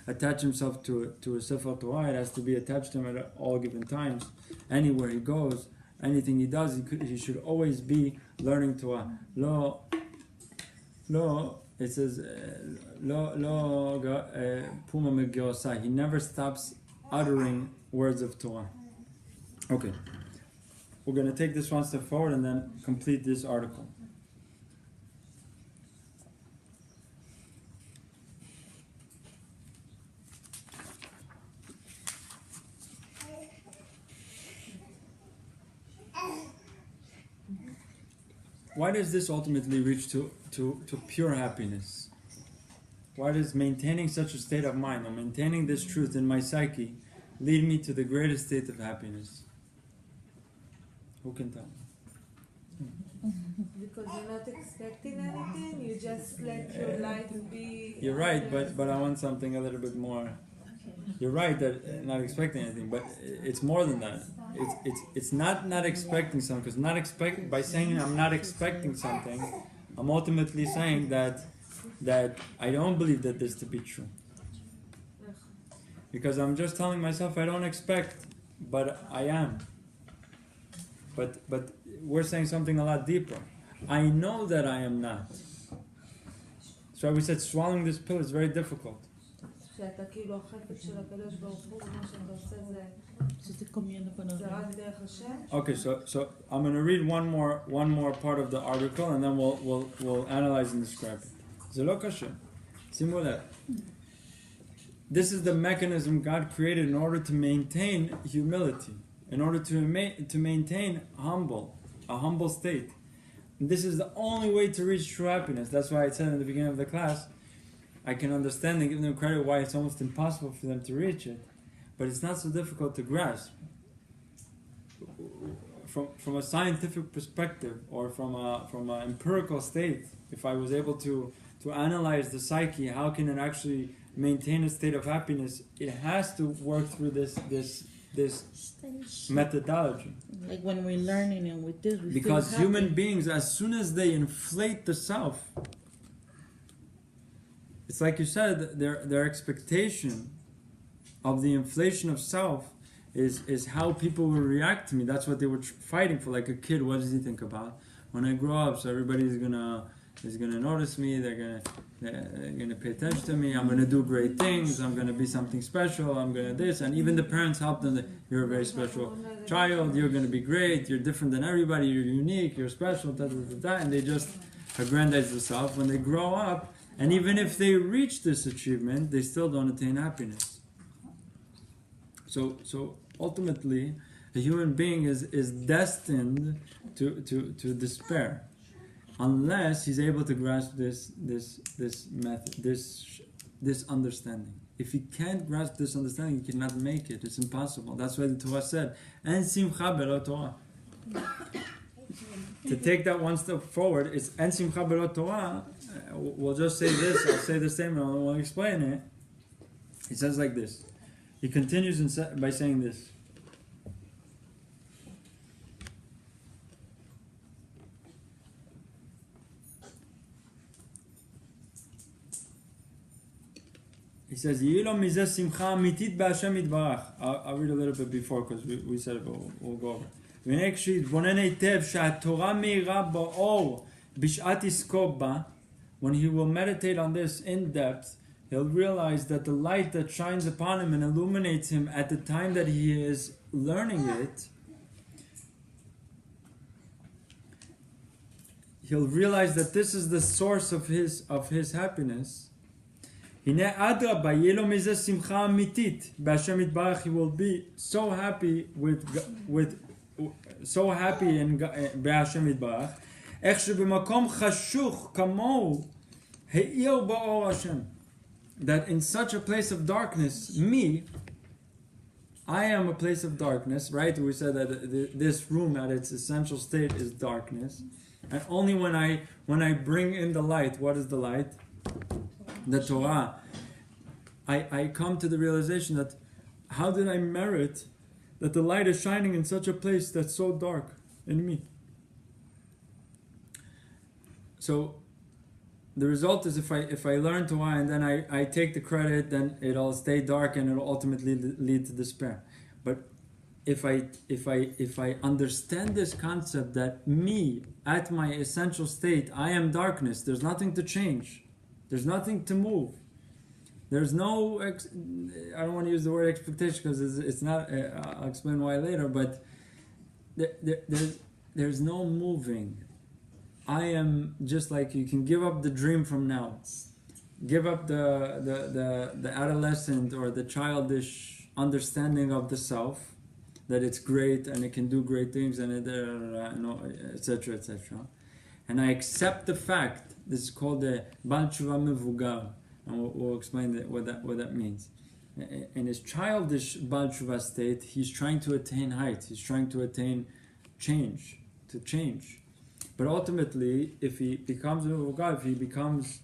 attach himself to a Sefer Torah. It has to be attached to him at all given times. Anywhere he goes, anything he does, he should always be learning Torah. It says, puma megirosai. He never stops uttering words of Torah. Okay. We're going to take this one step forward and then complete this article. why does this ultimately reach to pure happiness? Why does maintaining such a state of mind or maintaining this truth in my psyche lead me to the greatest state of happiness? Who can tell me? Because you're not expecting anything, you just let your life be. You're right, but I want something a little bit more. You're right that not expecting anything, but it's more than that. It's not expecting something, because by saying I'm not expecting something, I'm ultimately saying that I don't believe that this to be true. Because I'm just telling myself I don't expect, but I am. But we're saying something a lot deeper. I know that I am not. So we said swallowing this pill is very difficult. שאתה כאילו החפץ של הקדוש ברוך הוא, ומה שאתה עושה זה רק דרך השם. Okay, so I'm going to read one more part of the article, and then we'll analyze and describe it. זה לא קשה. שימו לב. This is the mechanism God created in order to maintain humility, in order to maintain a humble state. And this is the only way to reach true happiness. That's why I said in the beginning of the class, I can understand and give them credit why it's almost impossible for them to reach it, but it's not so difficult to grasp. From a scientific perspective, or from an empirical state, if I was able to analyze the psyche, how can it actually maintain a state of happiness? It has to work through this methodology. Like when we're learning and with this, we because feel human happy. beings, as soon as they inflate the self, it's like you said, their expectation of the inflation of self is how people will react to me. That's what they were fighting for. Like a kid, what does he think about? When I grow up, so everybody's gonna notice me. They're gonna pay attention to me. I'm gonna do great things. I'm gonna be something special. I'm gonna this, and even the parents help them. You're a very special child. You're gonna be great. You're different than everybody. You're unique. You're special. And they just aggrandize themselves. When they grow up, and even if they reach this achievement, they still don't attain happiness. So ultimately, a human being is destined to despair, unless he's able to grasp this method, this understanding. If he can't grasp this understanding, he cannot make it. It's impossible. That's why the Torah said, "En simcha belo Torah." To take that one step forward, it's "En simcha belo Torah." We'll just say this. I'll say the same, and we'll explain it. He says like this. He continues by saying this. He says, I'll read a little bit before because we said it, but we'll go over. When he will meditate on this in depth, he'll realize that the light that shines upon him and illuminates him at the time that he is learning it, he'll realize that this is the source of his happiness. He will be so happy so happy in Hashem Yitbarach. That in such a place of darkness, I am a place of darkness, right? We said that this room at its essential state is darkness. And only when I bring in the light, what is the light? The Torah. I come to the realization that how did I merit that the light is shining in such a place that's so dark in me? So the result is if I learn Torah and then I take the credit, then it'll stay dark and it'll ultimately lead to despair. But if I understand this concept that me, at my essential state, I am darkness, there's nothing to change. There's nothing to move. There's no, I don't want to use the word expectation because it's not, I'll explain why later, but there's no moving. I am just like you can give up the dream from now. Give up the adolescent or the childish understanding of the self, that it's great and it can do great things and etc., etc. and I accept the fact. This is called the Bal Tshuva Mevugar, and we'll explain what that means. In his childish Bal Tshuva state, he's trying to attain height. He's trying to attain change. But ultimately, if he becomes Mevugar, if he becomes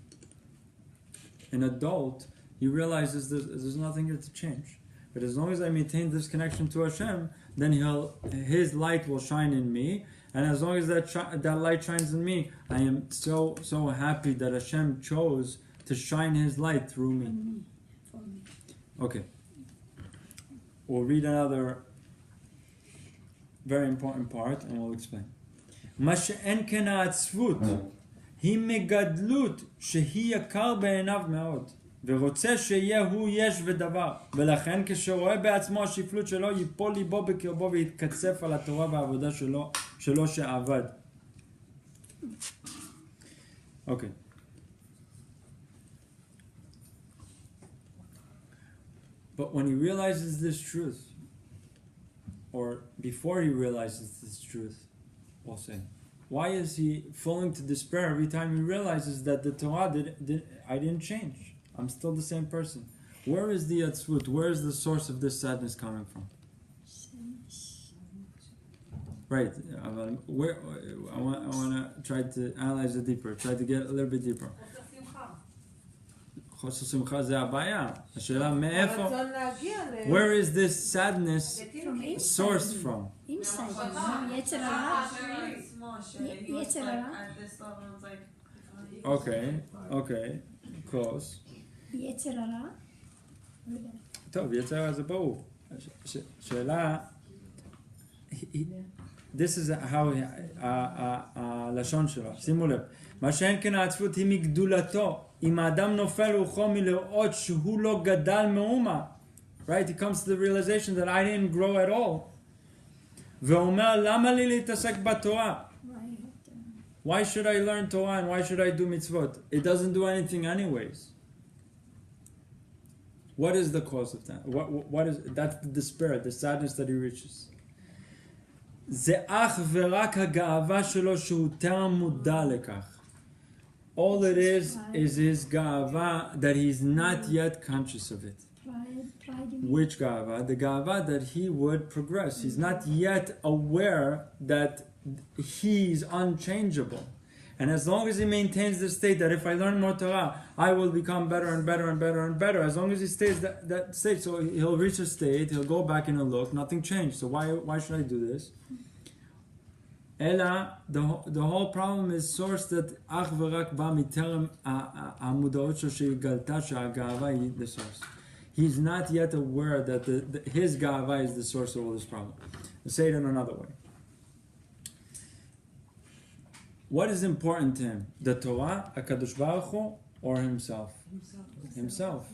an adult, he realizes there's nothing here to change. But as long as I maintain this connection to Hashem, then His light will shine in me, and as long as that light shines in me, I am so happy that Hashem chose to shine His light through me. For me. Okay. We'll read another very important part, and we'll explain. מה שאין כן העצבות היא מגדלות שהיא יקר בעיניו מאוד ורוצה שיהיה הוא יש ודבר ולכן כשרואה בעצמו השפלות שלו ייפול ליבו בקרבו ויתקצף על התורה והעבודה שלו שעבד. אוקיי. But when he realizes this truth, or before he realizes this truth, we'll say, why is he falling to despair every time he realizes that the Torah I didn't change? I'm still the same person. Where is the atzvut? Where is the source of this sadness coming from? Right. Where I want to try to analyze it deeper. Try to get a little bit deeper. חוסר שמחה זה הבעיה. השאלה מאיפה, where is this sadness sourced from? Inside, יצר הרע. יצר הרע. Okay, close. יצר הרע. טוב, יצר הרע זה ברור. שאלה, this is how הלשון שלו, שימו לב. מה שאין כן העצבות היא מגדולתו. אם האדם נופל רוחו מלראות שהוא לא גדל מאומה. Right? He comes to the realization that I didn't grow at all. ואומר, למה לי להתעסק בתורה? Why should I learn Torah and why should I do mitzvot? It doesn't do anything anyways. What is the cause of that? What is that's the despair, the sadness that he reaches. זה אך ורק הגאווה שלו שהוא טרם מודע לכך. All it is his ga'ava that he's not yet conscious of it. Which ga'ava? The ga'ava that he would progress. He's not yet aware that he's unchangeable. And as long as he maintains the state that if I learn more Torah, I will become better and better and better and better. As long as he stays that state, so he'll reach a state, he'll go back and he'll look, nothing changed. So why should I do this? Ella, the whole problem is sourced that אך ורק בא מטרם המודעות שלו שהתגלתה שהגאווה היא the source. He's not yet aware that his ga'ava is the source of all this problem. Let's say it in another way. What is important to him? The Torah, HaKadosh Baruch Hu, or himself? Himself.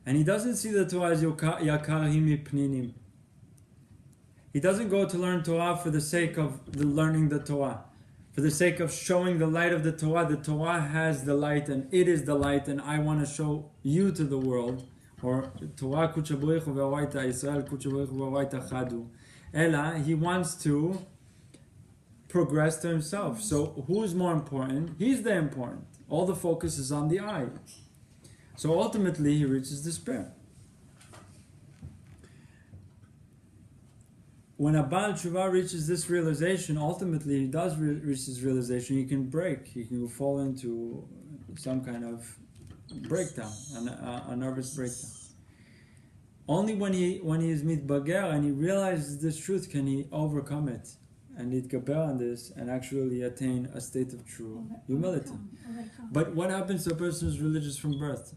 And he doesn't see the Torah as yakar hi mipninim. He doesn't go to learn Torah for the sake of learning the Torah. For the sake of showing the light of the Torah. The Torah has the light and it is the light and I want to show you to the world. Or Torah kuchabrichu v'oraita Yisrael kuchabrichu v'oraita chadu. Ella, he wants to progress to himself. So who's more important? He's the important. All the focus is on the I. So ultimately he reaches despair. When a Baal Tshuva reaches this realization, ultimately he does reach this realization, he can break, he can fall into some kind of breakdown, a nervous breakdown. Only when he is mitbager and he realizes this truth can he overcome it and yitgaber on this and actually attain a state of true humility. But what happens to a person who's religious from birth?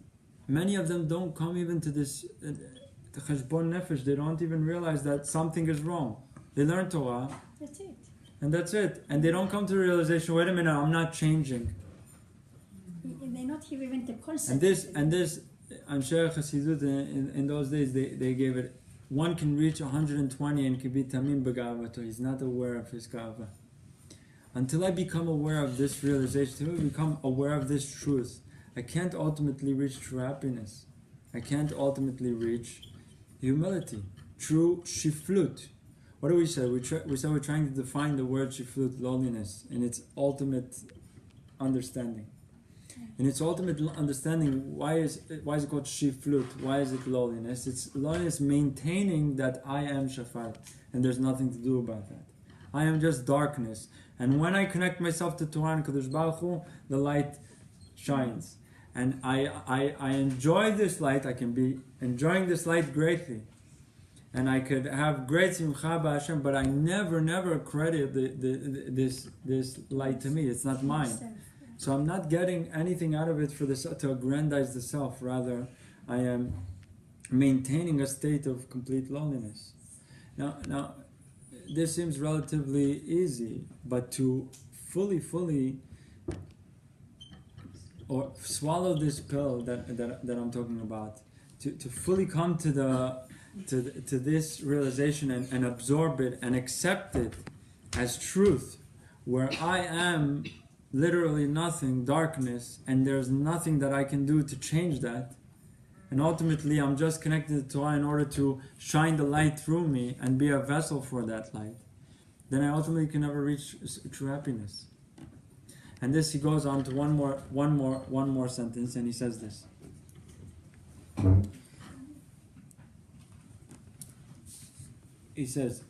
Many of them don't come even to this cheshbon nefesh. They don't even realize that something is wrong. They learn Torah. That's it. And that's it. And they don't come to the realization, wait a minute, I'm not changing. They not hear even the concept. And this Anshe Chassidut in those days they gave it, one can reach 120 and can be tamim begavato. He's not aware of his gava. Until I become aware of this realization, until I become aware of this truth, I can't ultimately reach true happiness. I can't ultimately reach humility, true shiflut. what do we say? We said we're trying to define the word shiflut, loneliness, in its ultimate understanding. In its ultimate understanding, why is it called shiflut? Why is it loneliness? It's loneliness maintaining that I am shafat, and there's nothing to do about that. I am just darkness. And when I connect myself to Torah and Kadosh Baruch Hu, the light shines. And I enjoy this light. I can be enjoying this light greatly. And I could have great simcha b'Hashem, but I never credit this light to me. It's not mine. So I'm not getting anything out of it for this to aggrandize the self. Rather, I am maintaining a state of complete loneliness. Now, this seems relatively easy, but to fully or swallow this pill that I'm talking about, to fully come to this realization and absorb it and accept it as truth, where I am literally nothing, darkness, and there's nothing that I can do to change that, and ultimately I'm just connected to Torah in order to shine the light through me and be a vessel for that light, then I ultimately can never reach true happiness. And this, he goes on to one more sentence, and he says this. He says,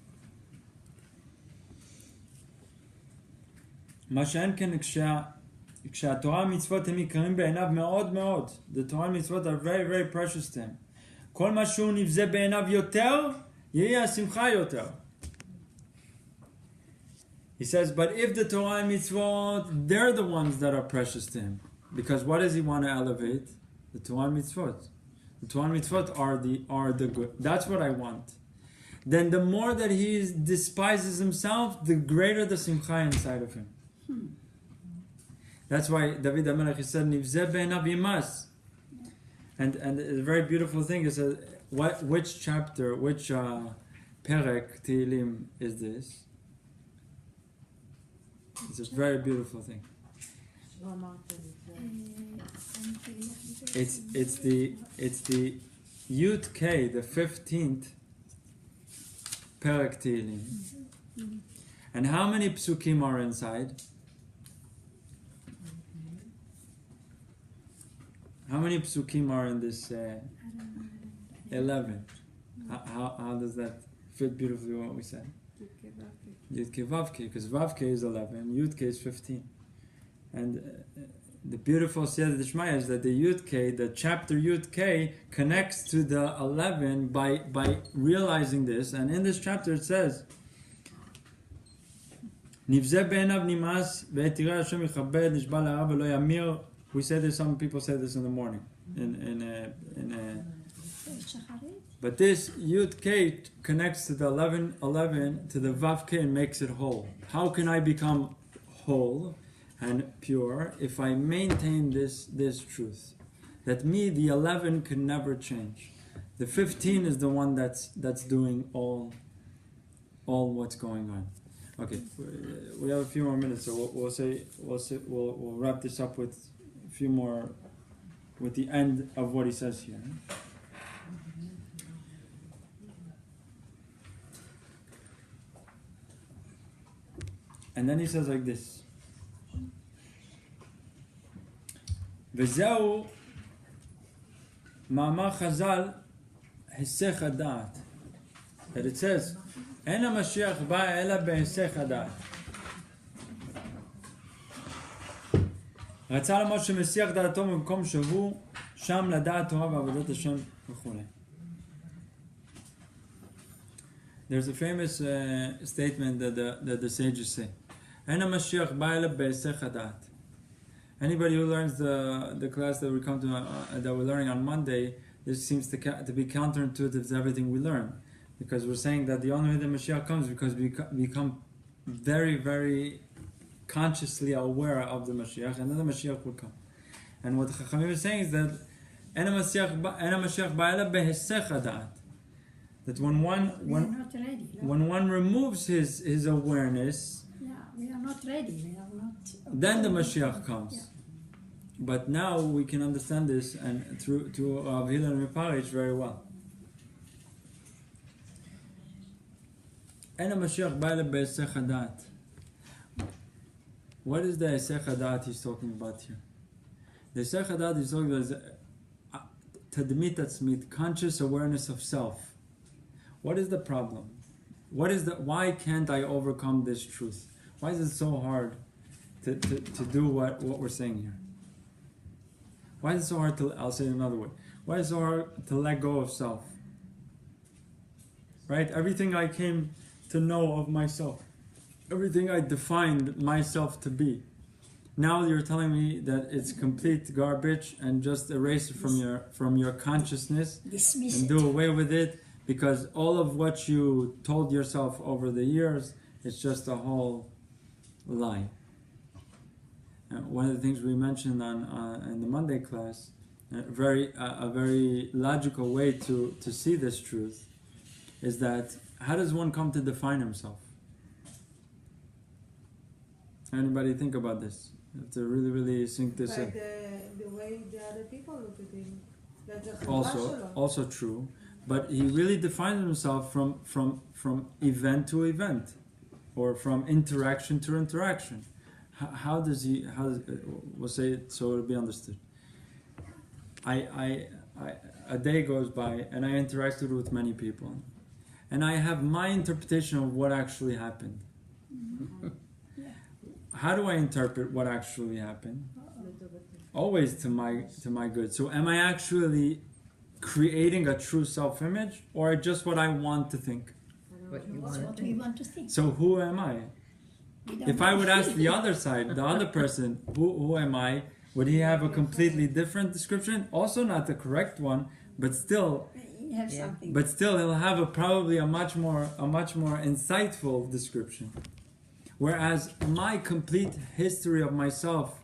מה שאין כן כשהתורה המצוות הם יקרים בעיניו מאוד מאוד. The Torah and mitzvot are very precious to him. כל מה שהוא נבזה בעיניו יותר, יהיה השמחה יותר. He says, but if the Torah and mitzvot, they're the ones that are precious to him. Because what does he want to elevate? The Torah and mitzvot. The Torah and mitzvot are the good. That's what I want. Then the more that he despises himself, the greater the simcha inside of him. That's why David HaMelech said, Nivzeh be'enav yimas. And a very beautiful thing is, which chapter, which perek Tehillim is this? It's a very beautiful thing. It's the Yud K, the 15th perek Tehillim. And how many psukim are inside? How many psukim are in this 11? How does that fit beautifully what we said? Yud Ke Vav Ke, because Vav Ke is 11, Yud Ke is 15. And the beautiful Siyata D'Shmaya is that the Yud Ke, the chapter Yud Ke, connects to the 11 by realizing this. And in this chapter it says, Nivzeh be'enav nimas ve'etira Hashem yichabed nishba la'ara v'lo yamir. We say this, some people say this in the morning. But this Yud K connects to the 11 to the Vav K and makes it whole. How can I become whole and pure if I maintain this truth? That me, the 11, can never change. The 15 is the one that's doing all what's going on. Okay, we have a few more minutes, so we'll wrap this up with a few more, with the end of what he says here. And then he says like this. וזהו מאמר חז"ל היסח הדעת. That it says, אין המשיח בא אלא בהיסח הדעת. רצה לומר שמסיח דעתו במקום שהוא, שם לדעת תורה ועבודת השם וכו'. There's a famous statement that the sages say. אין המשיח בא אלא בהיסח הדעת. Anybody who learns the class that we come to that we're learning on Monday, this seems to be counterintuitive to everything we learn, because we're saying that the only way the Mashiach comes is because we become very consciously aware of the Mashiach, and then the Mashiach will come. And what Chachamim is saying is that אין המשיח בא אלא בהיסח הדעת. That when one removes his awareness, we are not ready. We are not. Then the Mashiach comes. Yeah. But now we can understand this, and through Rav Hillel and Miparich very well. אין המשיח בא אלא בהיסח הדעת. What is the היסח הדעת he's talking about here? The היסח הדעת he's talking about is תדמית עצמית, conscious awareness of self. What is the problem? Why can't I overcome this truth? Why is it so hard to do what we're saying here? Why is it so hard to, I'll say it another way. Why is it so hard to let go of self? Right? Everything I came to know of myself, everything I defined myself to be, now you're telling me that it's complete garbage and just erase it from your consciousness Dismiss and it. do away with it, because all of what you told yourself over the years is just a whole lie. One of the things we mentioned in the Monday class, a very logical way to see this truth, is that how does one come to define himself? Anybody think about this? You have to really sink this in. Like the way the other people look at him. That's a חברה שלו. Also true, but he really defined himself from event to event, or from interaction to interaction. We'll say it so it'll be understood. A day goes by and I interacted with many people, and I have my interpretation of what actually happened. How do I interpret what actually happened? Always to my good. So am I actually creating a true self-image, or just what I want to think? That's what we want to think. So who am I? We don't If I know. would ask the other side, the other person, who am I? Would he have a completely different description? Also not the correct one, but still You have something. But still, he'll have probably a much more insightful description. Whereas my complete history of myself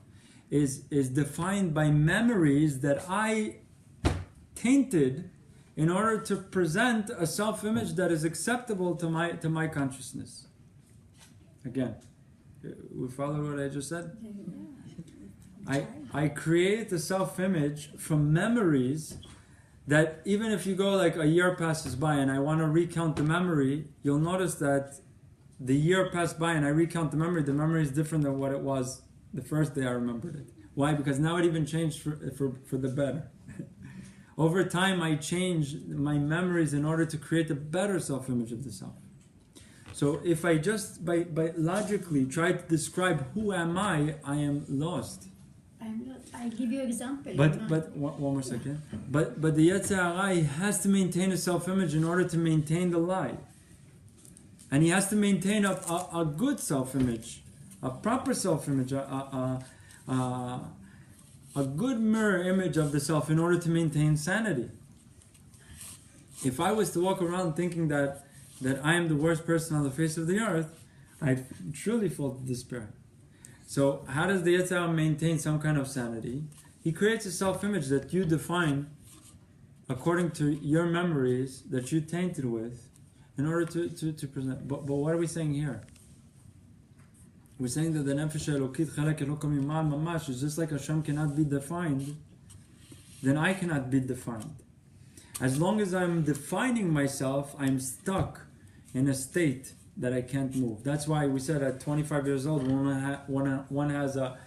is defined by memories that I tainted in order to present a self-image that is acceptable to my consciousness. Again, we follow what I just said? I create a self-image from memories that even if you go like a year passes by and I want to recount the memory, you'll notice that the year passed by and I recount the memory is different than what it was the first day I remembered it. Why? Because now it even changed for the better. Over time I changed my memories in order to create a better self-image of the self. So if I just by logically try to describe who am I am lost. I'll give you an example. But one more second. But the Yetzer Hara has to maintain a self-image in order to maintain the lie. And he has to maintain a good self-image, a proper self-image, a good mirror image of the self in order to maintain sanity. If I was to walk around thinking that I am the worst person on the face of the earth, I'd truly fall to despair. So how does the Yetzer Hara maintain some kind of sanity? He creates a self-image that you define according to your memories that you tainted with in order to present. But what are we saying here? We're saying that the Nefesh Elokit Chelek Elokim Mima'al Mamash is just like Hashem cannot be defined, then I cannot be defined. As long as I'm defining myself, I'm stuck in a state that I can't move. That's why we said at 25 years old, one has a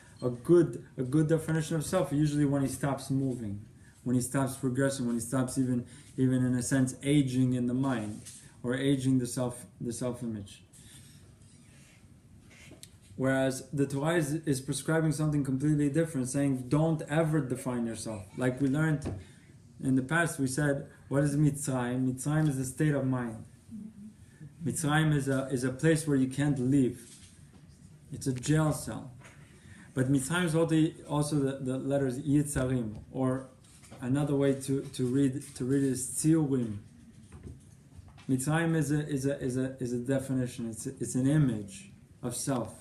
good definition of self. Usually when he stops moving, when he stops progressing, when he stops even in a sense aging in the mind or aging the self-image. Whereas the Torah is prescribing something completely different, saying don't ever define yourself. Like we learned in the past, we said, what is Mitzrayim? Mitzrayim is a state of mind. Mitzrayim is a place where you can't leave. It's a jail cell. But Mitzrayim is also the letters Yitzarim, or another way to read it is Tziurim. Mitzrayim is a definition. It's an image of self.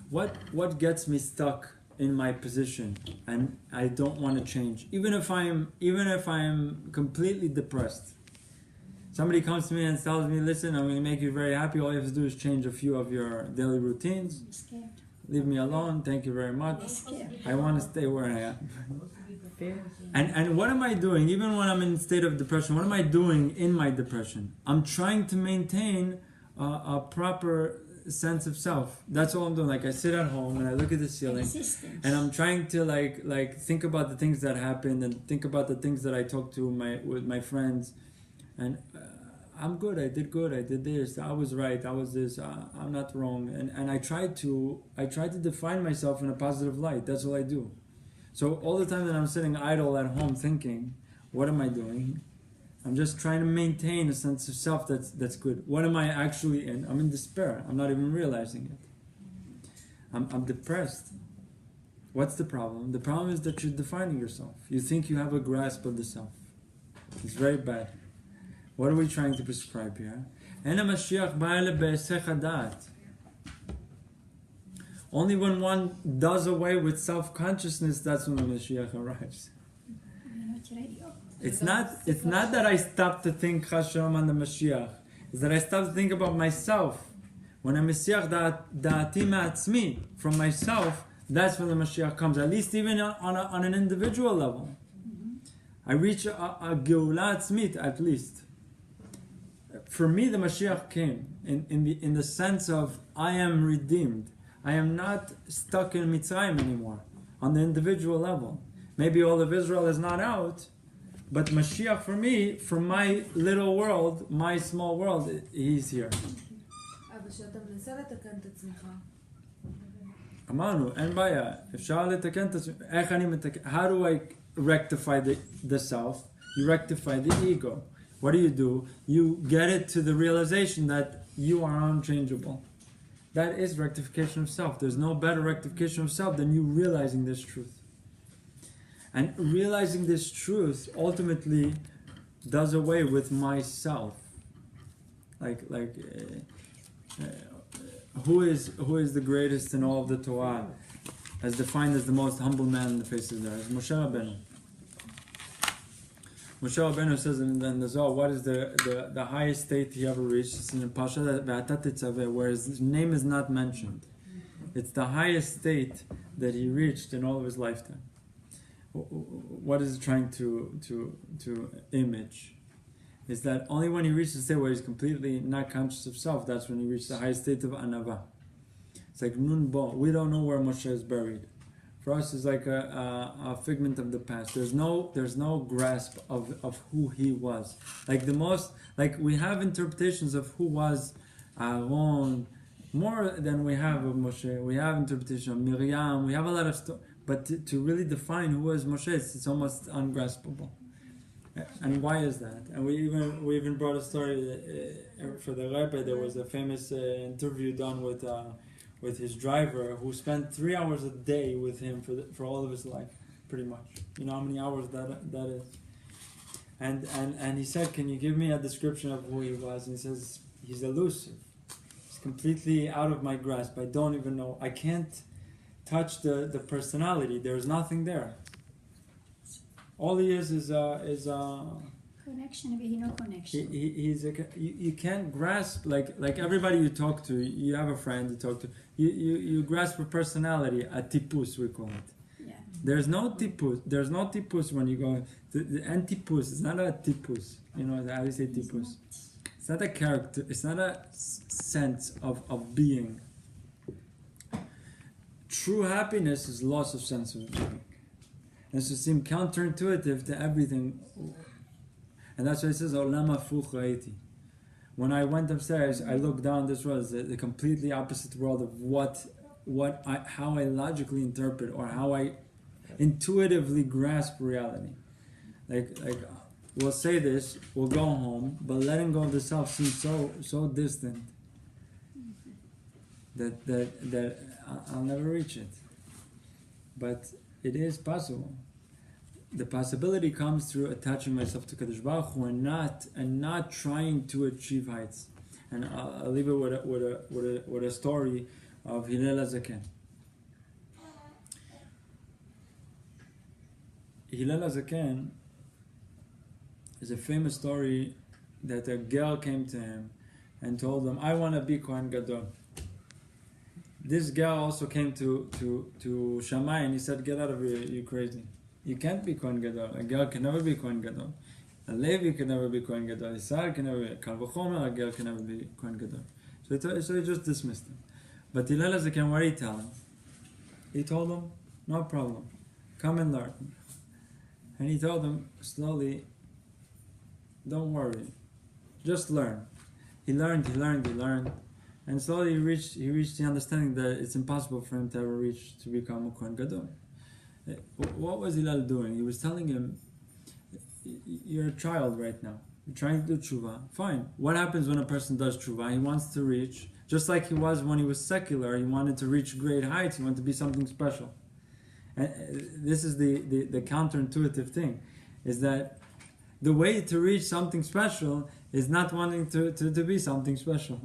What gets me stuck in my position and I don't want to change, even if I am completely depressed? Somebody comes to me and tells me, listen, I'm going to make you very happy. All you have to do is change a few of your daily routines. I'm scared. Leave me alone. Thank you very much. I'm scared. I want to stay where I am. And what am I doing? Even when I'm in a state of depression, what am I doing in my depression? I'm trying to maintain a proper sense of self. That's all I'm doing. Like I sit at home and I look at the ceiling, Existence. and I'm trying to like think about the things that happened and think about the things that I talked to with my friends, and I'm good. I did good. I did this. I was right. I was this. I'm not wrong. And I try to define myself in a positive light. That's all I do. So all the time that I'm sitting idle at home thinking, what am I doing? I'm just trying to maintain a sense of self that's good. What am I actually in? I'm in despair. I'm not even realizing it. I'm depressed. What's the problem? The problem is that you're defining yourself. You think you have a grasp of the self. It's very bad. What are we trying to prescribe here? Only when one does away with self-consciousness, that's when the Mashiach arrives. You're not ready. Oh. It's not that I stop to think Hashem on the Mashiach. It's that I stop to think about myself. When I'm Mashiach da'ati ma'atzmi, from myself, that's when the Mashiach comes. At least even on an individual level. I reach a Geulah Atzmit at least. For me, the Mashiach came in the sense of I am redeemed. I am not stuck in Mitzrayim anymore on the individual level. Maybe all of Israel is not out, but Mashiach for me, from my little world, my small world, he's here. אבל שאתה מנסה לתקן את עצמך, אמרנו, אין בעיה, אפשר לתקן את עצמי. איך אני מתקן? How do I rectify the self? You rectify the ego. What do? You get it to the realization that you are unchangeable. That is rectification of self. There's no better rectification of self than you realizing this truth. And realizing this truth ultimately does away with myself. Who is the greatest in all of the Torah, as defined as the most humble man in the face of the earth? Moshe Rabbeinu. Moshe Rabbeinu says in the Zohar, what is the highest state he ever reached? It's in the Pasha Ve'ata Tetzaveh, where his name is not mentioned. It's the highest state that he reached in all of his lifetime. What is it trying to image? Is that only when he reaches a state where he's completely not conscious of self, that's when he reaches the highest state of Anava. It's like Nun Bo. We don't know where Moshe is buried. For us, it's like a figment of the past. There's no grasp of who he was. We have interpretations of who was Aaron, more than we have of Moshe. We have interpretation of Miriam. We have a lot of stuff. But to really define who was Moshe, it's almost ungraspable. And why is that? And we even brought a story for the Rebbe. There was a famous interview done with his driver, who spent 3 hours a day with him for all of his life, pretty much. You know how many hours that is. And he said, "Can you give me a description of who he was?" And he says, "He's elusive. He's completely out of my grasp. I don't even know. I can't touch the personality. There's nothing there. All he is Connection, maybe no connection. you can't grasp like everybody you talk to. You have a friend you talk to. You grasp a personality, a tipus we call it. Yeah. There's no tipus. There's no tipus when you go. The antipus. It's not a tipus. You know how do you say tipus? It's not a character. It's not a sense of being. True happiness is loss of sense of being. And so it seems counterintuitive to everything. And that's why it says, Olam hafuch ra'iti. When I went upstairs, I looked down. This was the completely opposite world of how I logically interpret or how I intuitively grasp reality. Like we'll say this, we'll go home, but letting go of the self seems so distant that I'll never reach it. But it is possible. The possibility comes through attaching myself to Kadosh Baruch Hu and not trying to achieve heights. And I'll leave it with a story of Hillel HaZaken. Hillel HaZaken is a famous story that a girl came to him and told him, "I want to be Kohen Gadol." This girl also came to Shammai and he said, "Get out of here, you crazy. You can't be Kohen Gadol. A girl can never be Kohen Gadol. A Levi can never be Kohen Gadol. Israel can never be. Kal v'chomer, a girl can never be Kohen Gadol." So he just dismissed him. But Hillel HaZaken, what did he tell him? He told him, no problem, come and learn. And he told him slowly, don't worry, just learn. He learned, and slowly he reached the understanding that it's impossible for him to ever reach to become a Kohen Gadol. What was Hillel doing? He was telling him, you're a child right now. You're trying to do tshuva. Fine. What happens when a person does tshuva? He wants to reach, just like he was when he was secular, he wanted to reach great heights, he wanted to be something special. And this is the counterintuitive thing, is that the way to reach something special is not wanting to be something special.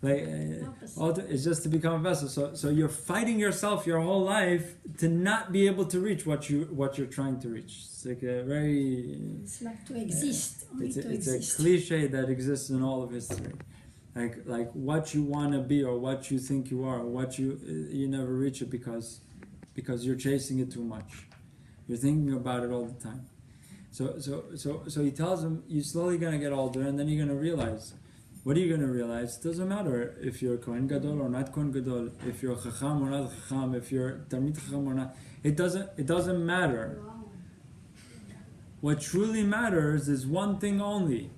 It's just to become a vessel. So you're fighting yourself your whole life to not be able to reach what you're trying to reach. It's like a very... It's like to exist. It's a cliche that exists in all of history. Like what you want to be or what you think you are, what you never reach it because you're chasing it too much. You're thinking about it all the time. So he tells him, you're slowly going to get older and then you're going to realize. What are you going to realize? It doesn't matter if you're Kohen Gadol or not Kohen Gadol, if you're Chacham or not Chacham, if you're Talmid Chacham or not. It doesn't matter. What truly matters is one thing only.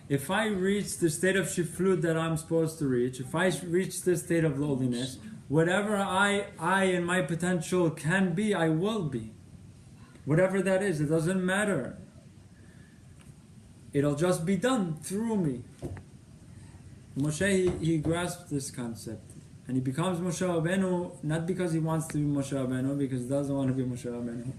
If I reach the state of shiflut that I'm supposed to reach, if I reach this state of lowliness, whatever I in my potential can be, I will be. Whatever that is, it doesn't matter. It'll just be done through me. Moshe, he grasped this concept. And he becomes Moshe Rabbeinu, not because he wants to be Moshe Rabbeinu, because he doesn't want to be Moshe Rabbeinu.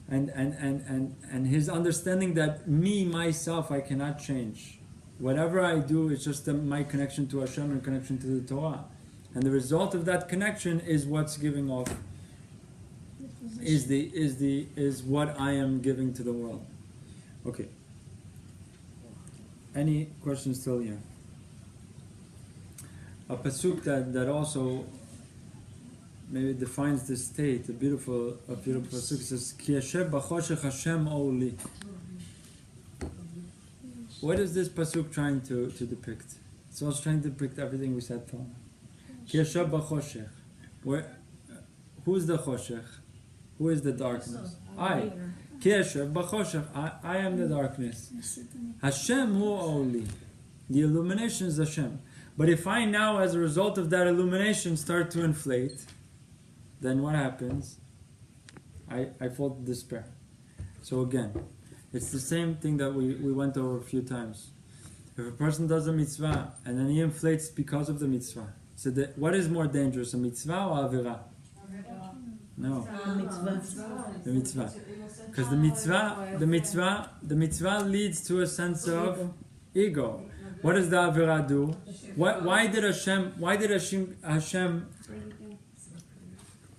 And his understanding that me, myself, I cannot change. Whatever I do, it's just my connection to Hashem and connection to the Torah. And the result of that connection is what's giving off, is what I am giving to the world. Okay. Any questions still here? A pasuk that also maybe defines this state, a beautiful pasuk says, Ki yashev b'choshech Hashem oli. What is this pasuk trying to depict? It's also trying to depict everything we said, Tom. Ki yashev b'choshech. Who's the choshech? Who is the darkness? I. Ki yashev b'choshech. I am the darkness. Hashem hu oli. The illumination is Hashem. But if I now, as a result of that illumination, start to inflate, then what happens? I fall to despair. So again, it's the same thing that we went over a few times. If a person does a mitzvah and then he inflates because of the mitzvah, so what is more dangerous, a mitzvah or avera? No. The mitzvah. Because the mitzvah leads to a sense of ego. What does the avera do? Why did Hashem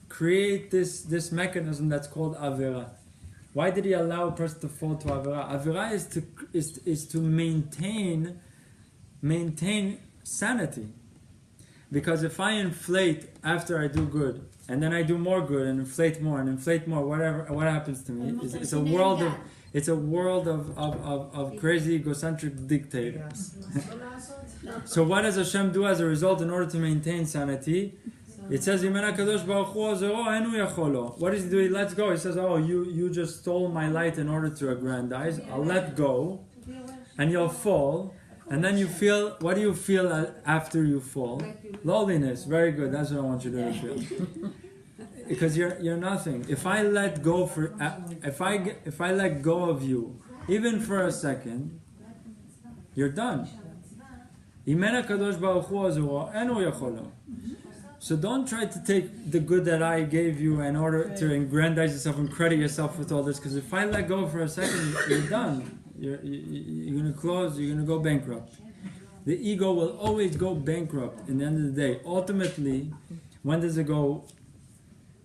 create this mechanism that's called avera? Why did He allow a person to fall to avera? Avera is to maintain sanity. Because if I inflate after I do good, and then I do more good and inflate more, what happens to me? It's a world of crazy egocentric dictators. So what does Hashem do as a result in order to maintain sanity? It says, what does He do? He lets go. He says, you just stole my light in order to aggrandize. I'll let go, and you'll fall. And then you feel, what do you feel after you fall? Lowliness. Very good. That's what I want you to feel. Because you're nothing. If I let go if I let go of you, even for a second, you're done. So don't try to take the good that I gave you in order to aggrandize yourself and credit yourself with all this. Because if I let go for a second, you're done. You're going to close. You're going to go bankrupt. The ego will always go bankrupt in the end of the day. Ultimately, when does it go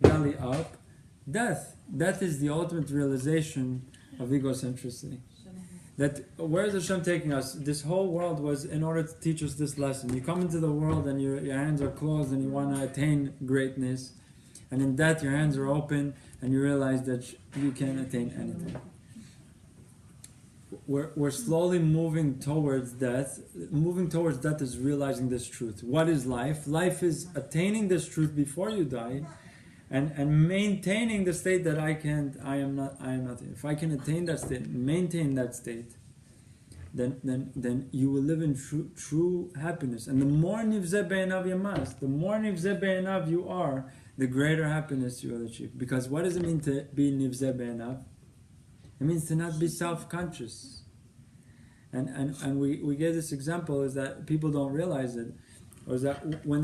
belly up? Death. Death is the ultimate realization of egocentricity. That where is Hashem taking us? This whole world was in order to teach us this lesson. You come into the world and your hands are closed and you want to attain greatness, and in death your hands are open and you realize that you can't attain anything. we're slowly moving towards death. Moving towards death is realizing this truth. What is life? Life is attaining this truth before you die, and maintaining the state that I am nothing. If I can attain that state, maintain that state, then you will live in true happiness. And the more nivzeh be'enav yamas, the more nivzeh be'enav you are, the greater happiness you will achieve. Because what does it mean to be nivzeh be'enav? It means to not be self-conscious. And we give this example is that people don't realize it, or is that when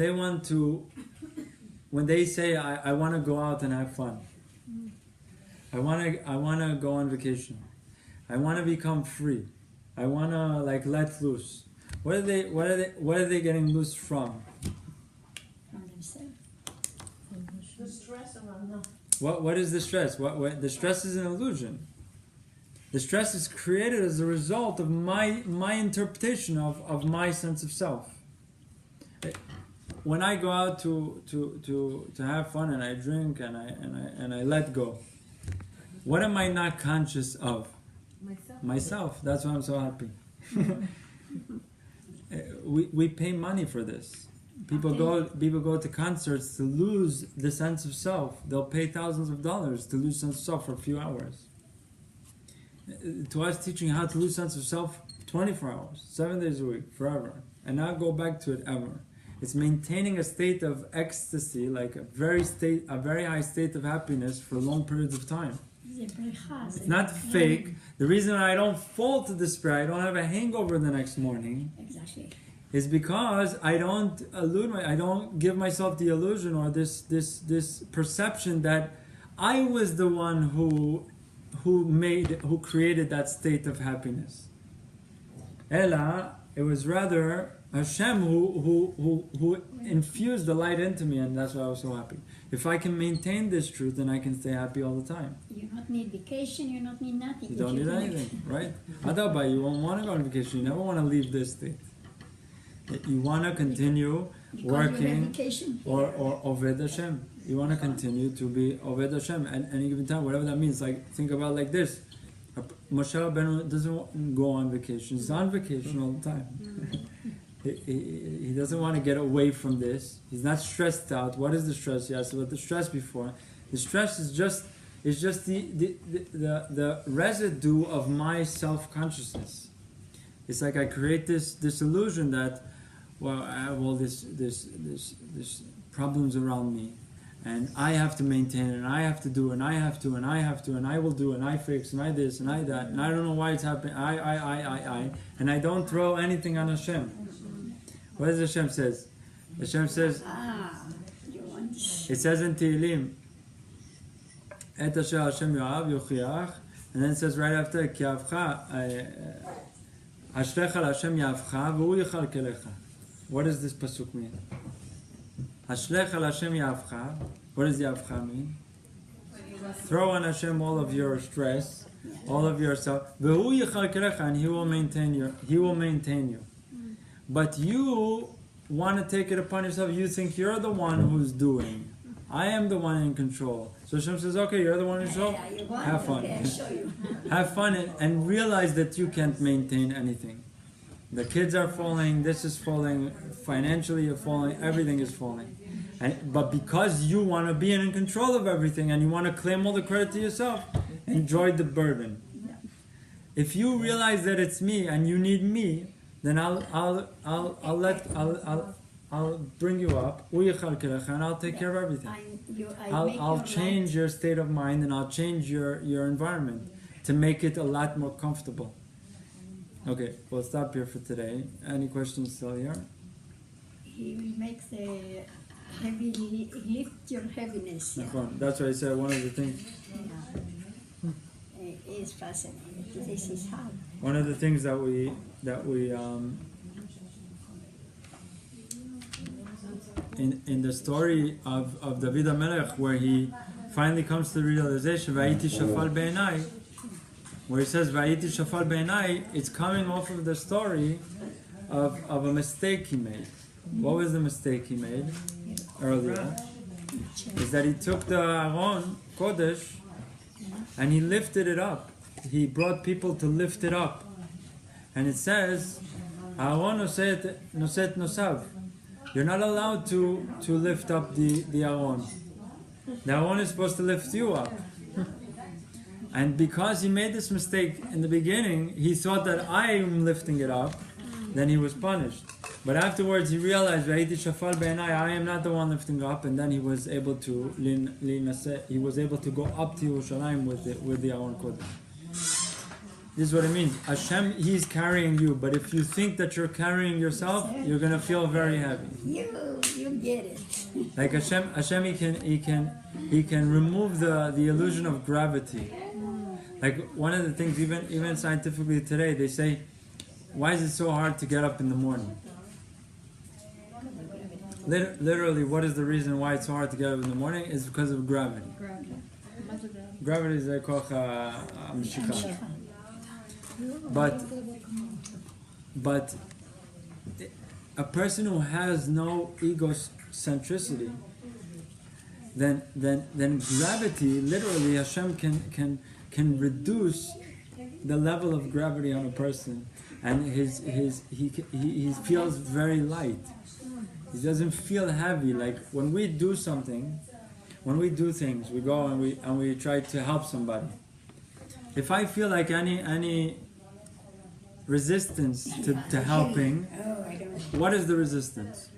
they say I want to go out and have fun, I want to go on vacation, I want to become free, I want to let loose. What are they getting loose from? From themselves. The stress around them. What is the stress? The stress is an illusion. The stress is created as a result of my interpretation of my sense of self. When I go out to have fun and I drink and I let go, what am I not conscious of? Myself. That's why I'm so happy. we pay money for this. People go to concerts to lose the sense of self. They'll pay thousands of dollars to lose sense of self for a few hours. To us, teaching how to lose sense of self 24 hours, 7 days a week, forever, and not go back to it ever. It's maintaining a state of ecstasy, like a very high state of happiness for long periods of time. It's not fake. The reason I don't fall to despair, I don't have a hangover the next morning, Exactly. is because I don't I don't give myself the illusion or this perception that I was the one who created that state of happiness. Ella, it was rather Hashem who infused the light into me, and that's why I was so happy. If I can maintain this truth, then I can stay happy all the time. You don't need vacation, you don't need nothing. You don't need anything, right? Adaba, you won't want to go on vacation. You never want to leave this state. You want to continue working or Oved Hashem. You want to continue to be Oved Hashem at any given time, whatever that means. Like, think about it like this. Moshe Rabbeinu doesn't go on vacation. He's on vacation all the time. He doesn't want to get away from this. He's not stressed out. What is the stress? You asked about the stress before. The stress is just the residue of my self-consciousness. It's like I create this illusion that, well, I have all this problems around me, and I have to maintain it, and I have to do, and I have to, and I have to, and I will do, and I fix, and I this, and I that, and I don't know why it's happening. I, and I don't throw anything on Hashem. What does Hashem says? Hashem says, it says in Tehillim, Et asher Hashem yoav yuchiach, and then it says right after, Ki avcha, Ashrecha Hashem yavcha, v'hu yichal kelecha. What does this pasuk mean? Ashrecha Hashem yavcha. What does yavcha mean? Throw on Hashem all of your stress, all of yourself. V'hu yichal kelecha, and He will maintain you. But you want to take it upon yourself. You think you're the one who's doing. I am the one in control. So Hashem says, okay, you're the one in control. Have fun. Have fun and realize that you can't maintain anything. The kids are falling, this is falling, financially you're falling, everything is falling. But because you want to be in control of everything and you want to claim all the credit to yourself, enjoy the burden. If you realize that it's me and you need me, then I'll bring you up, and I'll take care of everything. I'll change your state of mind and I'll change your environment to make it a lot more comfortable. Okay, we'll stop here for today. Any questions still here? He will make the heavy, lift your heaviness. That's why I said one of the things. It is fascinating. This is how. One of the things that we in the story of David HaMelech, where he finally comes to the realization, Vayiti shafal be'enai, where he says Vayiti shafal be'enai, it's coming off of the story of a mistake he made. What was the mistake he made earlier? Is that he took the Aron Kodesh and he lifted it up he brought people to lift it up. And it says, Aaron noset nosav. You're not allowed to lift up the Aaron. The Aaron is supposed to lift you up. And because he made this mistake in the beginning, he thought that I am lifting it up, then he was punished. But afterwards he realized, I am not the one lifting up, and then he was able to go up to Yerushalayim with the Aaron Kodesh. This is what it means. Hashem, He's carrying you, but if you think that you're carrying yourself, you're gonna feel very heavy. You get it. Like Hashem, He can remove the illusion of gravity. Like one of the things, even scientifically today, they say, why is it so hard to get up in the morning? Literally, what is the reason why it's so hard to get up in the morning? Is because of gravity. Gravity is like mishika. But a person who has no egocentricity, then gravity, literally Hashem can reduce the level of gravity on a person, and he feels very light. He doesn't feel heavy. Like when we do something, when we do things, we go and we try to help somebody. If I feel like any resistance to helping, what is the resistance?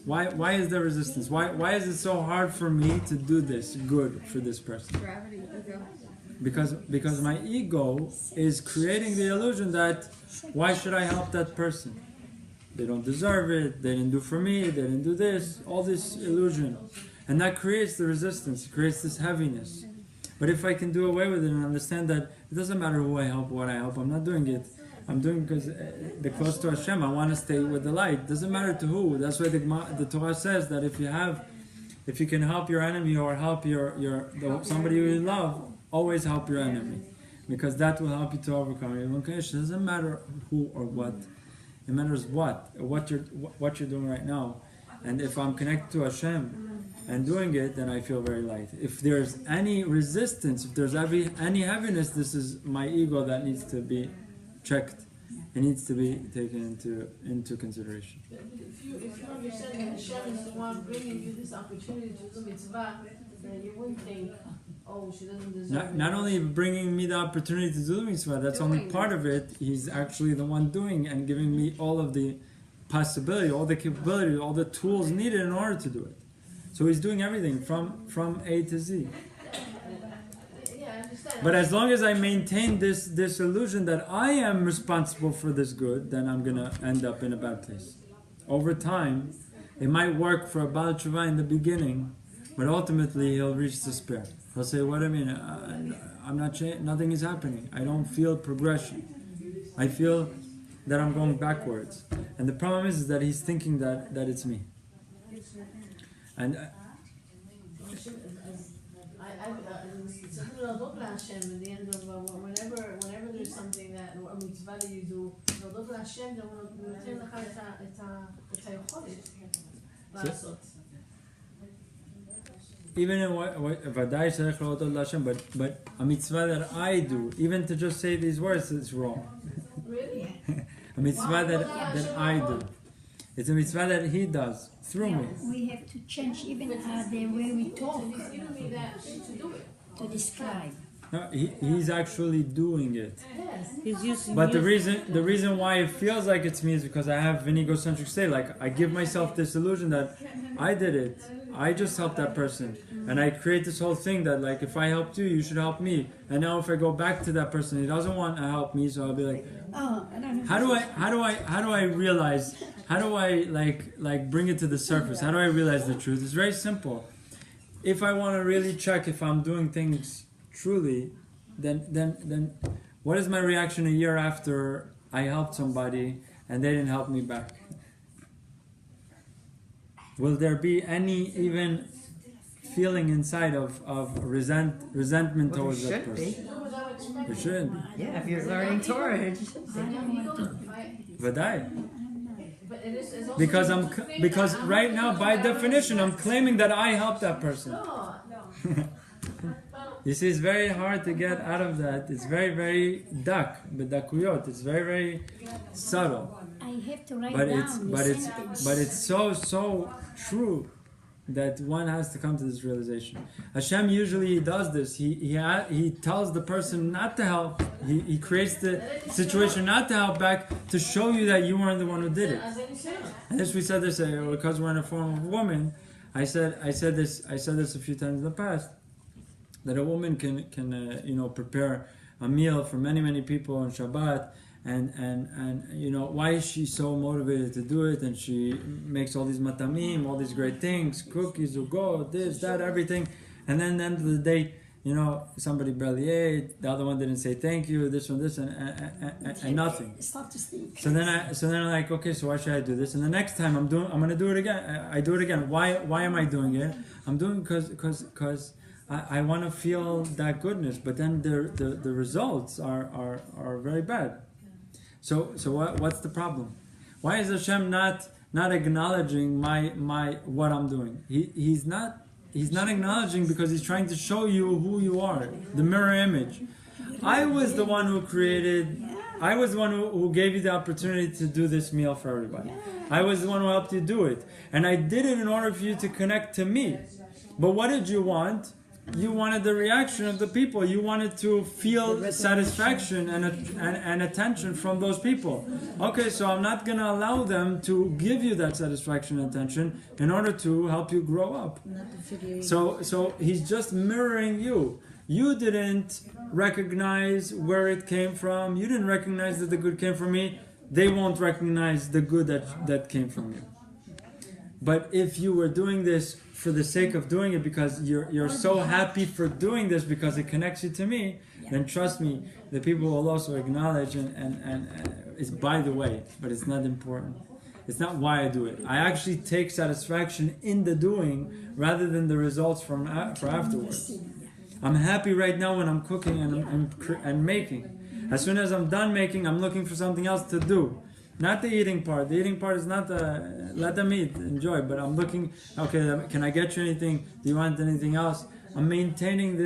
Why is there resistance? Why is it so hard for me to do this good for this person? Gravity, ego. Because my ego is creating the illusion that why should I help that person? They don't deserve it, they didn't do for me, they didn't do this, all this illusion. And that creates the resistance, it creates this heaviness. But if I can do away with it and understand that it doesn't matter who I help, what I help, I'm not doing it. I'm doing it because they're close to Hashem, I want to stay with the light. It doesn't matter to who. That's why the Torah says that if you can help your enemy or help somebody you love, always help your enemy. Because that will help you to overcome your own condition. It doesn't matter who or what. It matters what you're doing right now. And if I'm connected to Hashem and doing it, then I feel very light. If there's any resistance, if there's any heaviness, this is my ego that needs to be checked. It needs to be taken into consideration. If you understand that Hashem is the one bringing you this opportunity to do mitzvah, then you wouldn't think, oh, she doesn't deserve Not only bringing me the opportunity to do the mitzvah, that's only part of it. He's actually the one doing and giving me all of the possibility, all the capability, all the tools needed in order to do it. So he's doing everything from A to Z. Yeah, I understand. But as long as I maintain this illusion that I am responsible for this good, then I'm gonna end up in a bad place. Over time, it might work for a Baal Tshuva in the beginning, but ultimately he'll reach despair. He'll say, "What do I mean? I'm not nothing is happening. I don't feel progression. I feel that I'm going backwards." And the problem is that he's thinking that it's me. And צריך להודות להשם at the end of whenever there's something that a mitzvah that you do, להודות להשם גם הוא נותן לך את היכולת לעשות. even in ודאי צריך להודות להשם, but a mitzvah that I do, even to just say these words, is wrong. Really? A mitzvah that I do. It's a mitzvah that he does through me. We have to change even the way we talk He's giving me that to do it. to describe. No, he's actually doing it. Yes. He's using But the you. reason why it feels like it's me is because I have an egocentric state. Like I give myself this illusion that I did it. I just helped that person, and I create this whole thing that like if I helped you, you should help me. And now if I go back to that person, he doesn't want to help me, so I'll be like, Oh, I don't know. how do I realize? How do I like bring it to the surface? How do I realize the truth? It's very simple. If I want to really check if I'm doing things truly, then what is my reaction a year after I helped somebody and they didn't help me back? Will there be any even feeling inside of resentment towards that person? There shouldn't. Yeah, if you're learning Torah, it should V'dai. But it is it's also Because right now by definition I'm claiming that I helped that person. No. You see, it's very hard to get out of that. It's very, very bedakuyot. It's very, very subtle. I have to write But down it's the but it's sentence. but it's so true that one has to come to this realization. Hashem usually does this. He tells the person not to help. He creates the situation not to help back to show you that you weren't the one who did it. And this we said this because we're in a form of a woman. I said this a few times in the past, that a woman can prepare a meal for many people on Shabbat, and why is she so motivated to do it, and she makes all these matamim, all these great things, cookies, ugo, this, that, everything, and then at the end of the day, somebody barely ate, the other one didn't say thank you, this one, this, and nothing. Start to think. So then I'm like, okay, so why should I do this? And the next time I'm gonna do it again. I do it again. Why am I doing it? I'm doing because I want to feel that goodness, but then the results are very bad. So what's the problem? Why is Hashem not acknowledging my what I'm doing? He's not acknowledging because he's trying to show you who you are, the mirror image. I was the one who created. I was the one who gave you the opportunity to do this meal for everybody. I was the one who helped you do it, and I did it in order for you to connect to me. But what did you want? You wanted the reaction of the people. You wanted to feel satisfaction and attention from those people. Okay, so I'm not going to allow them to give you that satisfaction and attention in order to help you grow up. So he's just mirroring you. You didn't recognize where it came from. You didn't recognize that the good came from me. They won't recognize the good that came from you. But if you were doing this for the sake of doing it, because you're so happy for doing this because it connects you to me, then trust me, the people will also acknowledge and it's by the way, but it's not important. It's not why I do it. I actually take satisfaction in the doing rather than the results for afterwards. I'm happy right now when I'm cooking and making. As soon as I'm done making, I'm looking for something else to do. Not the eating part. The eating part is not let them eat, enjoy. But I'm looking. Okay, can I get you anything? Do you want anything else? I'm maintaining the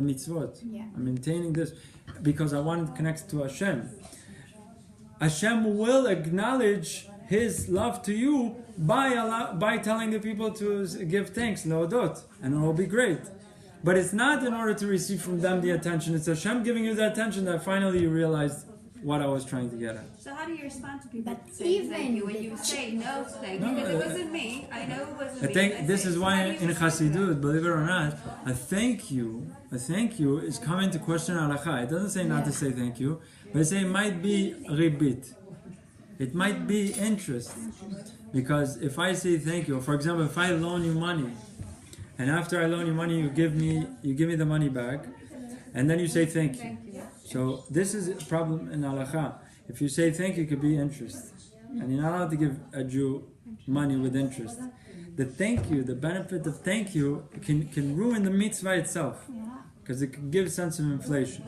mitzvot. Yeah. I'm maintaining this because I want to connect to Hashem. Hashem will acknowledge His love to you by telling the people to give thanks, leodot, and it will be great. But it's not in order to receive from them the attention. It's Hashem giving you the attention that finally you realized what I was trying to get at. So how do you respond to people But saying thank even you when you say no thank you? No, Because it wasn't me. I know it wasn't I me. think this say, is so why how do you in respond to that? Chassidut, believe it or not, a thank you is coming to question halakha. It doesn't say not to say thank you, but it say it might be ribit. It might be interest. Because if I say thank you, for example, if I loan you money, and after I loan you money, you give me the money back, and then you say thank you. So this is a problem in halakha. If you say thank you, it could be interest, and you're not allowed to give a Jew money with interest. The thank you, the benefit of thank you, can ruin the mitzvah itself, because it can give a sense of inflation.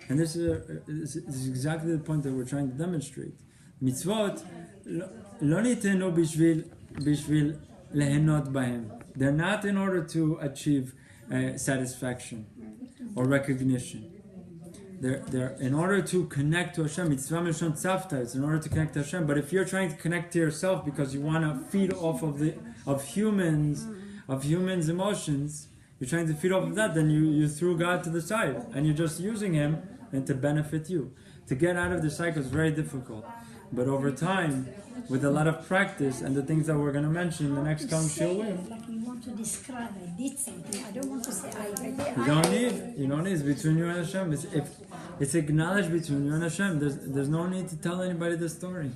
And this is exactly the point that we're trying to demonstrate. Mitzvot lo nitenu bishvil lehenot bahem. They're not in order to achieve satisfaction or recognition. They're in order to connect to Hashem. Mitzvah mishon tzavta. It's in order to connect to Hashem. But if you're trying to connect to yourself because you want to feed off of humans' emotions, you're trying to feed off of that, then you threw God to the side and you're just using Him and to benefit you. To get out of the cycle is very difficult. But over time, with a lot of practice and the things that we're going to mention in the next coming shiurim, Like you want to describe, I did something. I don't want to say I did. you don't need. It's between you and Hashem. It's acknowledged between you and Hashem. There's no need to tell anybody the story.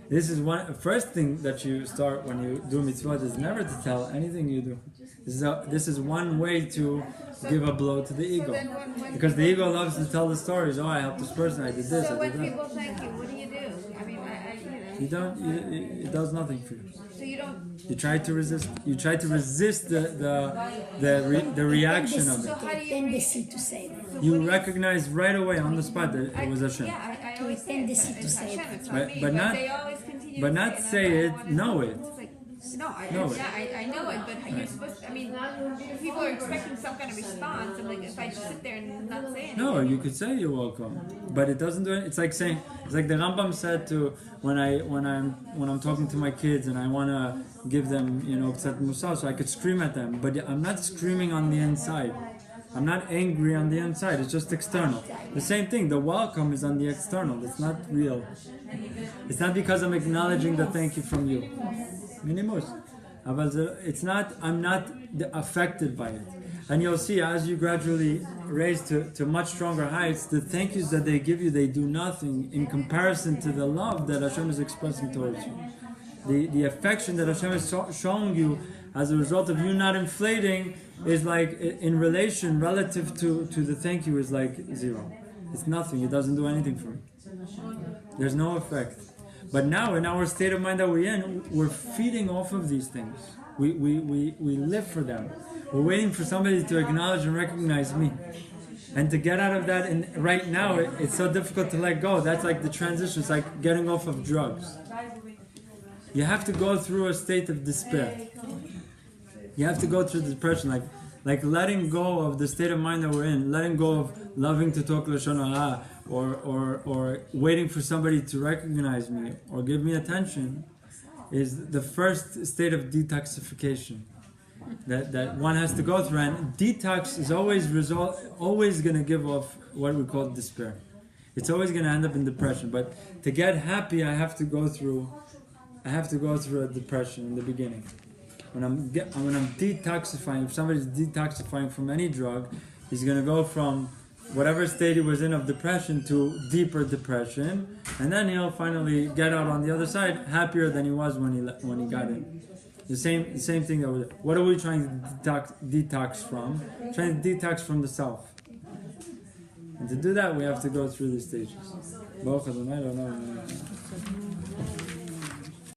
This is first thing that you start when you do mitzvot is never to tell anything you do. This is one way to give a blow to the ego, because the ego loves to tell the stories. Oh, I helped this person. I did this. So I when did that. people thank you, what do you do? I mean, You don't. It does nothing for you. So you don't. You try to resist. You try to resist the reaction of So it. how do you? Tendency to say that. You recognize right away on the spot that it was Hashem. Yeah, I To always a say tendency it's to say Hashem, it. it's not me. But not- they always continue but to not say say I it, wanna know say it. It's like, No, I know it, but you're supposed to, I mean, people are expecting some kind of response. I'm like, if I just sit there and not say anything. No, you could say you're welcome, but it doesn't do it. It's like saying, it's like the Rambam said to when I'm talking to my kids and I want to give them, ktsat musar, so I could scream at them, but I'm not screaming on the inside. I'm not angry on the inside. It's just external. The same thing. The welcome is on the external. It's not real. It's not because I'm acknowledging the thank you from you. Minimus. It's not. I'm not affected by it. And you'll see as you gradually raise to much stronger heights, the thank yous that they give you, they do nothing in comparison to the love that Hashem is expressing towards you. The affection that Hashem is showing you as a result of you not inflating is like in relation relative to the thank you is like zero. It's nothing. It doesn't do anything for me. There's no effect. But now in our state of mind that we're in, we're feeding off of these things. We live for them. We're waiting for somebody to acknowledge and recognize me. And to get out of that, and right now it's so difficult to let go. That's like the transition. It's like getting off of drugs. You have to go through a state of despair. You have to go through depression, like letting go of the state of mind that we're in, letting go of loving to talk Lashon Hara, or waiting for somebody to recognize me or give me attention, is the first state of detoxification that one has to go through. And detox is always going to give off what we call despair. It's always going to end up in depression. But to get happy, I have to go through a depression in the beginning. When I'm detoxifying, if somebody's detoxifying from any drug, he's going to go from whatever state he was in of depression to deeper depression, and then he'll finally get out on the other side happier than he was when he got in. The same thing. What are we trying to detox from? Trying to detox from the self. And to do that, we have to go through these stages.